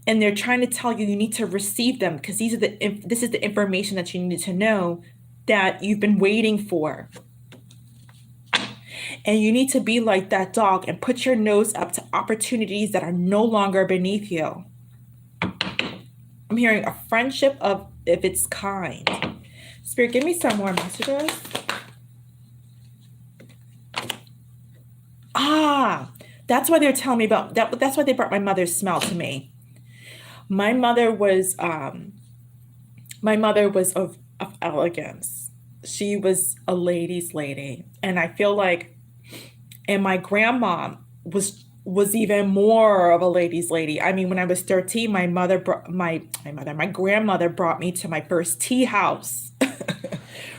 and they're trying to tell you need to receive them, because this is the information that you need to know that you've been waiting for. And you need to be like that dog and put your nose up to opportunities that are no longer beneath you. I'm hearing a friendship of if it's kind. Spirit, give me some more messages. That's why they're telling me about that. That's why they brought my mother's smell to me. My mother was of elegance. She was a lady's lady. And I feel like, and my grandma was was even more of a ladies' lady. I mean, when I was 13, my grandmother brought me to my first tea house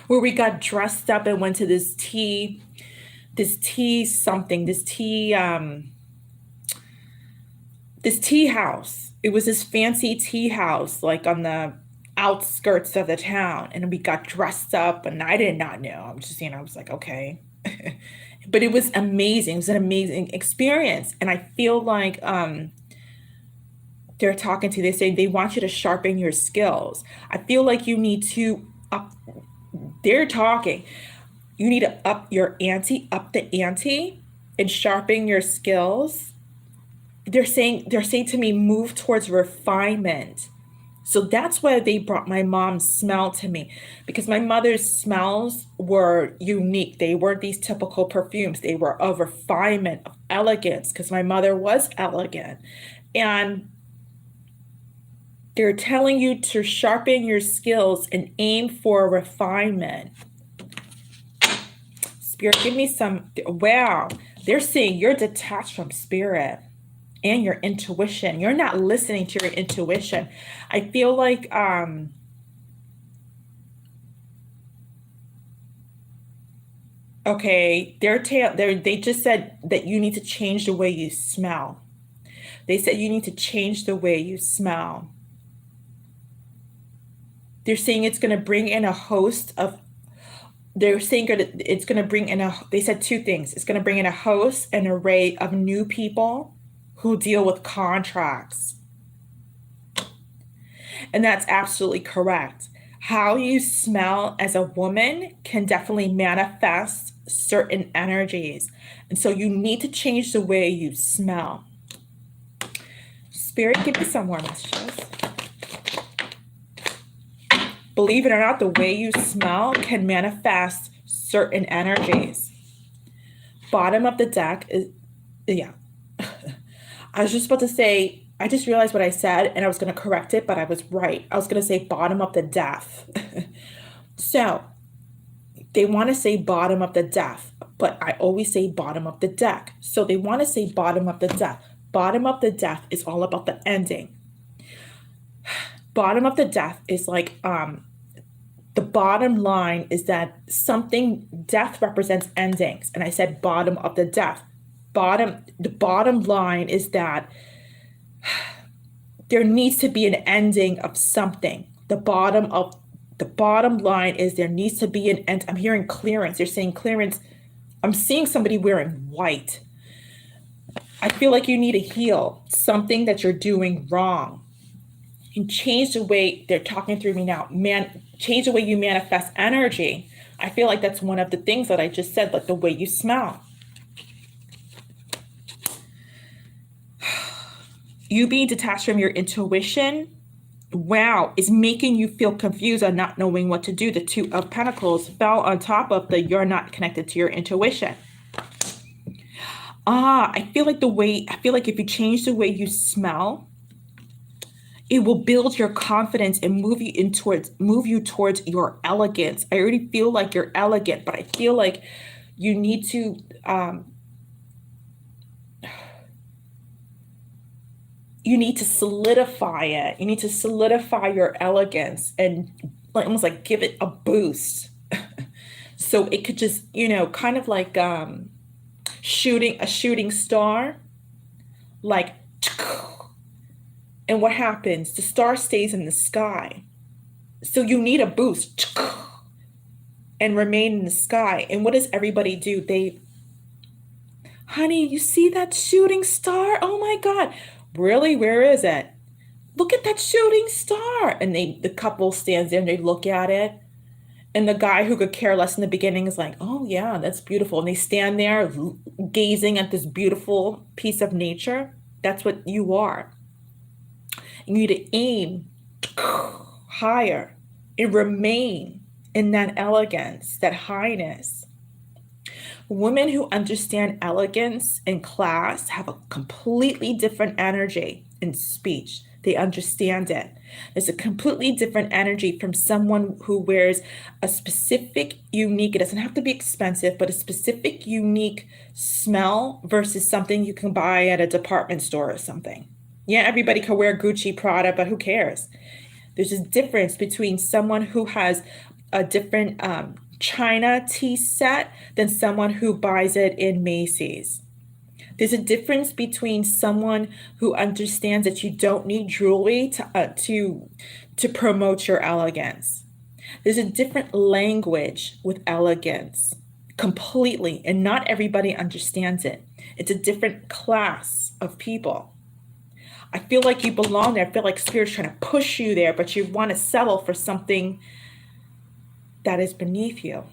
where we got dressed up and went to this tea house. It was this fancy tea house, like on the outskirts of the town. And we got dressed up, and I did not know. I'm just, I was like, okay. But it was amazing. It was an amazing experience. And I feel like they say they want you to sharpen your skills. I feel like you need to they're talking. You need to up the ante and sharpen your skills. They're saying to me, move towards refinement. So that's why they brought my mom's smell to me, because my mother's smells were unique. They weren't these typical perfumes. They were of refinement, of elegance, because my mother was elegant. And they're telling you to sharpen your skills and aim for refinement. Spirit, give me some. Wow. They're saying you're detached from spirit and your intuition. You're not listening to your intuition. I feel like okay, they just said that you need to change the way you smell. They said you need to change the way you smell. They're saying it's going to bring in a host of they're saying it's going to bring in they said two things. It's going to bring in a host, an array of new people who deal with contracts. And that's absolutely correct. How you smell as a woman can definitely manifest certain energies. And so you need to change the way you smell. Spirit, give me some more messages. Believe it or not, the way you smell can manifest certain energies. Bottom of the deck is, yeah. I was just about to say, I just realized what I said and I was going to correct it, but I was right. I was going to say bottom of the deck. So they want to say bottom of the deck, but I always say bottom of the deck. So they want to say bottom of the deck. Bottom of the deck is all about the ending. Bottom of the deck is like the bottom line is that death represents endings. And I said bottom of the deck. The bottom line is that there needs to be an ending of something. The bottom line is there needs to be an end. I'm hearing clearance. They're saying clearance. I'm seeing somebody wearing white. I feel like you need to heal something that you're doing wrong. And change the way they're talking through me now. Change the way you manifest energy. I feel like that's one of the things that I just said, like the way you smell. You being detached from your intuition, wow, is making you feel confused and not knowing what to do. The Two of Pentacles fell on top of the you're not connected to your intuition. I feel like if you change the way you smell, it will build your confidence and move you towards your elegance. I already feel like you're elegant, but I feel like you need to solidify it. You need to solidify your elegance and almost like give it a boost. So it could just, kind of like shooting a shooting star, like, and what happens? The star stays in the sky. So you need a boost and remain in the sky. And what does everybody do? Honey, you see that shooting star? Oh my God. Really? Where is it? Look at that shooting star. And the couple stands there and they look at it. And the guy who could care less in the beginning is like, oh yeah, that's beautiful. And they stand there gazing at this beautiful piece of nature. That's what you are. You need to aim higher and remain in that elegance, that highness. Women who understand elegance and class have a completely different energy in speech. They understand it. It's a completely different energy from someone who wears a specific, unique, it doesn't have to be expensive, but a specific, unique smell versus something you can buy at a department store or something. Yeah, everybody can wear Gucci, Prada, but who cares? There's a difference between someone who has a different China tea set than someone who buys it in Macy's. There's a difference between someone who understands that you don't need jewelry to promote your elegance. There's a different language with elegance completely, and not everybody understands it. It's a different class of people. I feel like you belong there. I feel like Spirit's trying to push you there, but you want to settle for something that is beneath you.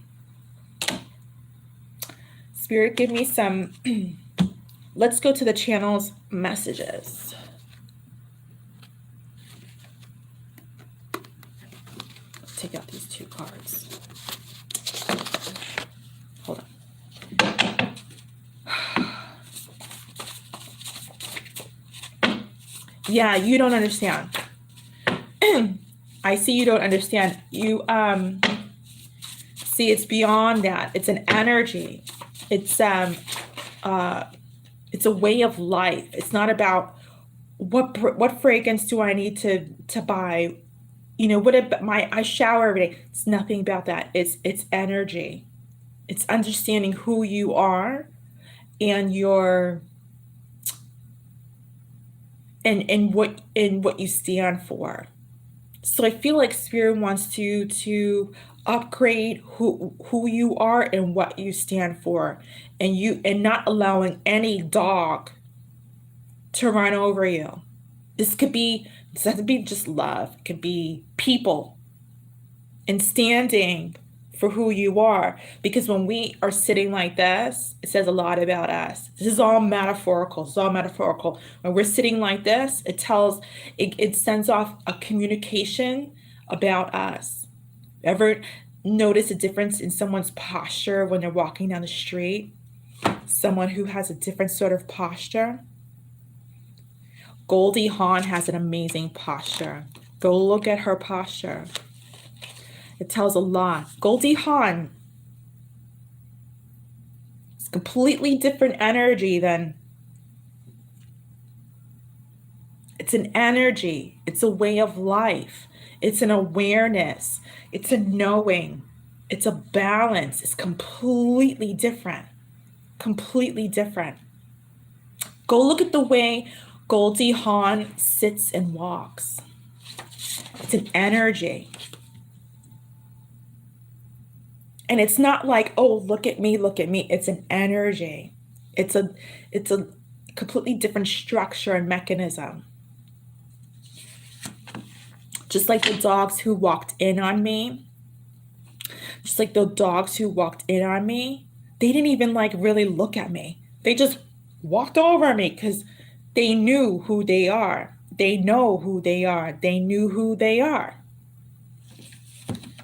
Spirit, give me some... Let's go to the channel's messages. Let's take out these two cards. Hold on. Yeah, you don't understand. I see you don't understand. You see, it's beyond that. It's an energy. It's a way of life. It's not about what fragrance do I need to buy. You know, what about I shower every day. It's nothing about that. It's energy. It's understanding who you are and your and what you stand for. So I feel like Spirit wants to upgrade who you are and what you stand for, and not allowing any dog to run over you. This doesn't have to be just love. It could be people and standing for who you are. Because when we are sitting like this, it says a lot about us. This is all metaphorical. It's all metaphorical. When we're sitting like this, it sends off a communication about us. Ever notice a difference in someone's posture when they're walking down the street? Someone who has a different sort of posture. Goldie Hawn has an amazing posture. Go look at her posture. It tells a lot. Goldie Hawn is completely different energy than... It's an energy. It's a way of life. It's an awareness. It's a knowing. It's a balance. It's completely different. Completely different. Go look at the way Goldie Hawn sits and walks. It's an energy. And it's not like, oh, look at me, look at me. It's an energy. It's a completely different structure and mechanism. Just like the dogs who walked in on me. Just like the dogs who walked in on me. They didn't even really look at me. They just walked over me because they knew who they are. They know who they are. They knew who they are.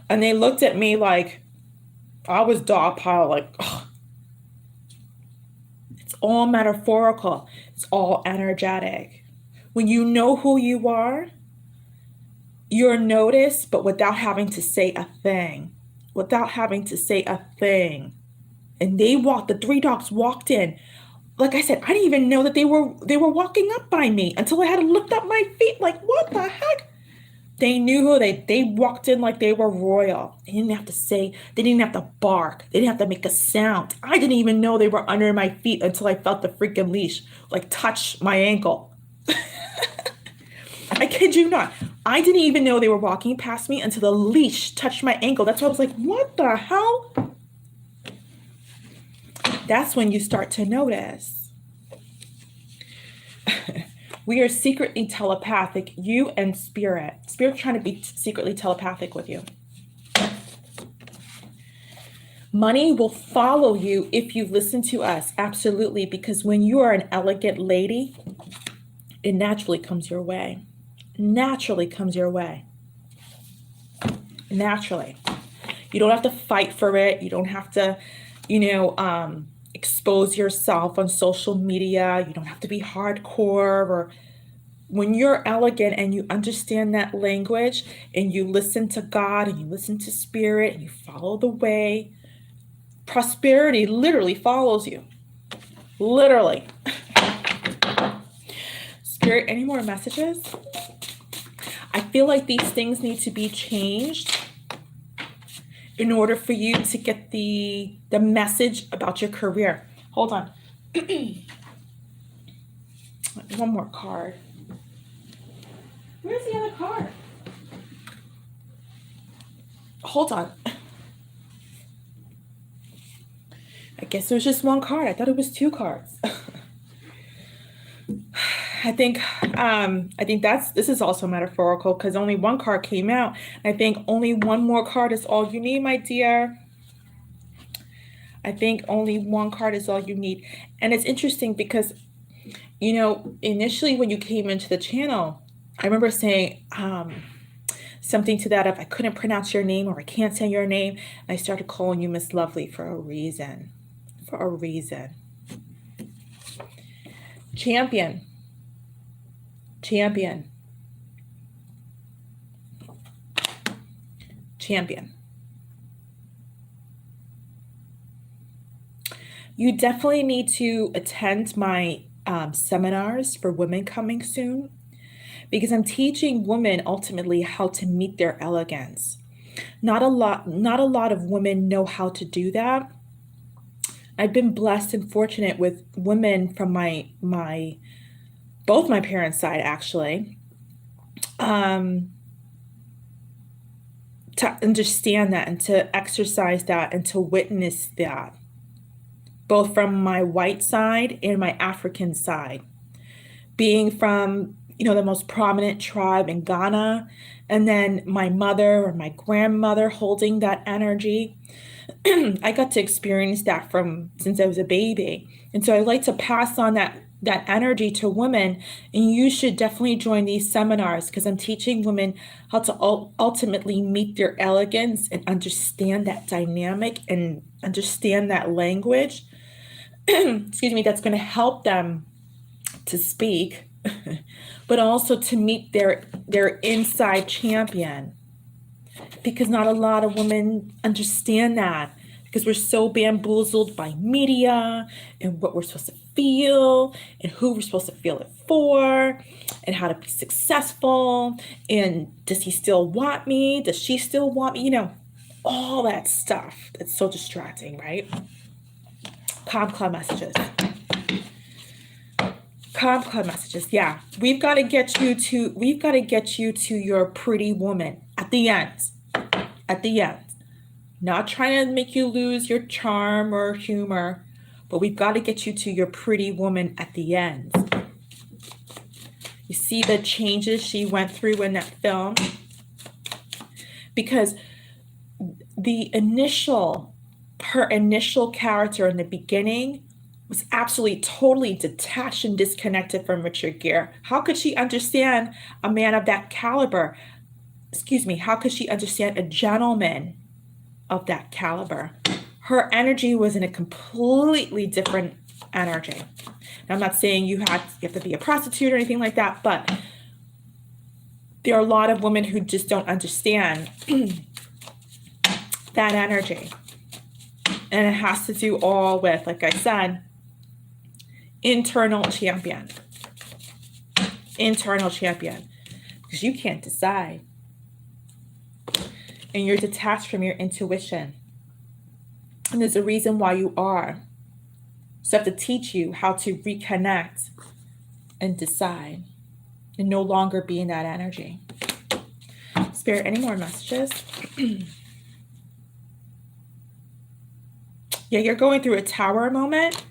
And they looked at me like I was dogpile, like, ugh. It's all metaphorical. It's all energetic. When you know who you are, you're noticed, but without having to say a thing. Without having to say a thing. And the three dogs walked in. Like I said, I didn't even know that they were walking up by me until I had to lift up my feet. Like, what the heck? They knew who they walked in like they were royal. They didn't have to say, they didn't have to bark. They didn't have to make a sound. I didn't even know they were under my feet until I felt the freaking leash touch my ankle. I kid you not. I didn't even know they were walking past me until the leash touched my ankle. That's why I was like, what the hell? That's when you start to notice. We are secretly telepathic, you and Spirit. Spirit's trying to be secretly telepathic with you. Money will follow you if you listen to us. Absolutely. Because when you are an elegant lady, it naturally comes your way. Naturally comes your way. Naturally. You don't have to fight for it. You don't have to, expose yourself on social media. You don't have to be hardcore or when you're elegant and you understand that language and you listen to God and you listen to spirit and you follow the way, prosperity literally follows you. Literally. Spirit, any more messages? I feel like these things need to be changed in order for you to get the message about your career. Hold on. One more card. Where's the other card? Hold on. I guess it was just one card. I thought it was two cards. I think this is also metaphorical because only one card came out. I think only one more card is all you need, my dear. I think only one card is all you need. And it's interesting because, you know, initially when you came into the channel, I remember saying something to that of, I couldn't pronounce your name or I can't say your name. And I started calling you Miss Lovely for a reason. For a reason. Champion. Champion. Champion. You definitely need to attend my seminars for women coming soon, because I'm teaching women ultimately how to meet their elegance. Not a lot of women know how to do that. I've been blessed and fortunate with women from both my parents' side, actually, to understand that and to exercise that and to witness that, both from my white side and my African side. Being from, you know, the most prominent tribe in Ghana, and then my mother or my grandmother holding that energy. I got to experience that since I was a baby. And so I like to pass on that energy to women, and you should definitely join these seminars because I'm teaching women how to ultimately meet their elegance and understand that dynamic and understand that language. Excuse me, that's going to help them to speak, but also to meet their inside champion. Because not a lot of women understand that, because we're so bamboozled by media and what we're supposed to feel and who we're supposed to feel it for and how to be successful. And does he still want me? Does she still want me? You know, all that stuff. It's so distracting, right? Calm Club messages. Calm Club messages. Yeah, we've got to get you to your pretty woman at the end. At the end. Not trying to make you lose your charm or humor, but we've got to get you to your pretty woman at the end. You see the changes she went through in that film? Because her initial character in the beginning was absolutely totally detached and disconnected from Richard Gere. How could she understand a man of that caliber? Excuse me, how could she understand a gentleman of that caliber? Her energy was in a completely different energy. Now, I'm not saying you have to be a prostitute or anything like that, but there are a lot of women who just don't understand that energy. And it has to do all with, like I said, internal champion. Internal champion. Because you can't decide. And you're detached from your intuition. And there's a reason why you are. So I have to teach you how to reconnect and decide and no longer be in that energy. Spirit, any more messages? Yeah, you're going through a tower moment.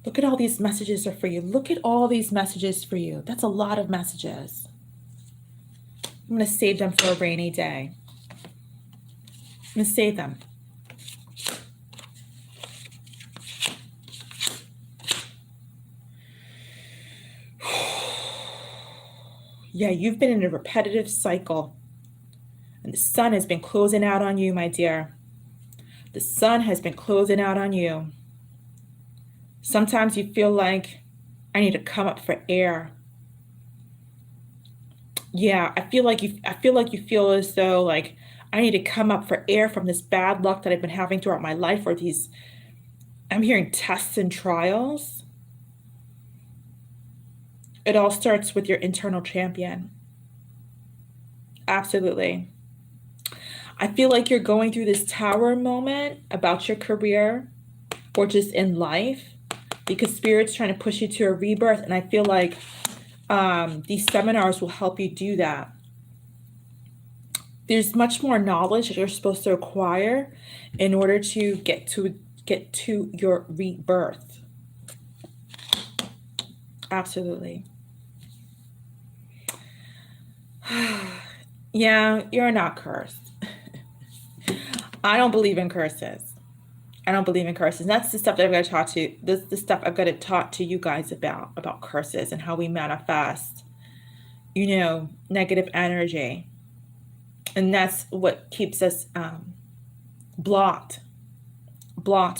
Look at all these messages are for you. Look at all these messages for you. That's a lot of messages. I'm going to save them for a rainy day. I'm going to save them. Yeah, you've been in a repetitive cycle. And the sun has been closing out on you, my dear. The sun has been closing out on you. Sometimes you feel like I need to come up for air. Yeah, I feel like you feel as though like I need to come up for air from this bad luck that I've been having throughout my life, or these, I'm hearing tests and trials. It all starts with your internal champion. Absolutely. I feel like you're going through this tower moment about your career or just in life because Spirit's trying to push you to a rebirth. And I feel like these seminars will help you do that. There's much more knowledge that you're supposed to acquire in order to get to your rebirth. Absolutely. Yeah, you're not cursed. I don't believe in curses. I don't believe in curses. That's the stuff that I've got to talk to. This the stuff I've got to talk to you guys about curses and how we manifest, negative energy, and that's what keeps us blocked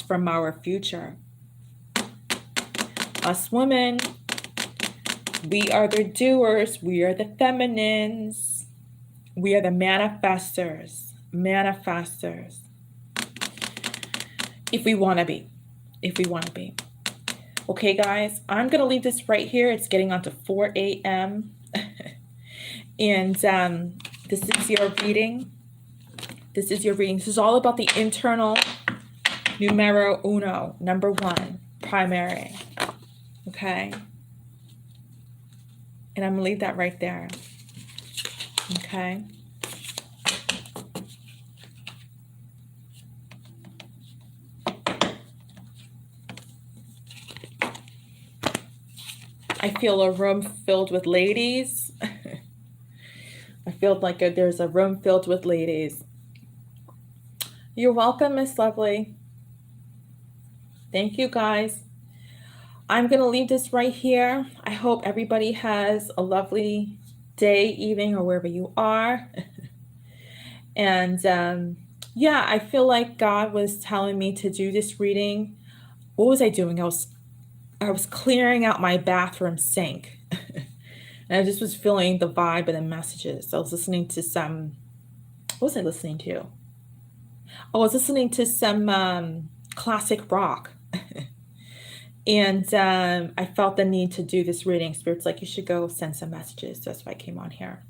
from our future. Us women, we are the doers. We are the feminines. We are the manifestors. If we want to be. Okay, guys, I'm going to leave this right here. It's getting on to 4 a.m. And this is your reading. This is all about the internal numero uno, number one, primary. Okay? And I'm going to leave that right there. Okay? I feel a room filled with ladies. I feel like there's a room filled with ladies. You're welcome, Miss Lovely. Thank you, guys. I'm going to leave this right here. I hope everybody has a lovely day, evening, or wherever you are. And yeah, I feel like God was telling me to do this reading. What was I doing? I was clearing out my bathroom sink. And I just was feeling the vibe of the messages. I was listening to what was I listening to? I was listening to some classic rock. And I felt the need to do this reading. Spirit's like, you should go send some messages. That's why I came on here.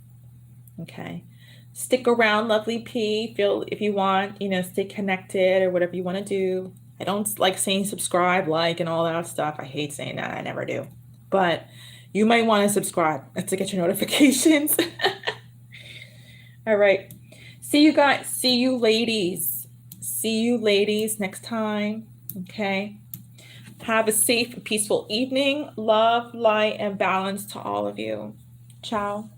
Okay. Stick around, lovely P. If you want, stay connected or whatever you want to do. I don't like saying subscribe, like, and all that stuff. I hate saying that. I never do. But you might want to subscribe to get your notifications. All right. See you guys. See you ladies. See you ladies next time. Okay. Have a safe and peaceful evening. Love, light, and balance to all of you. Ciao.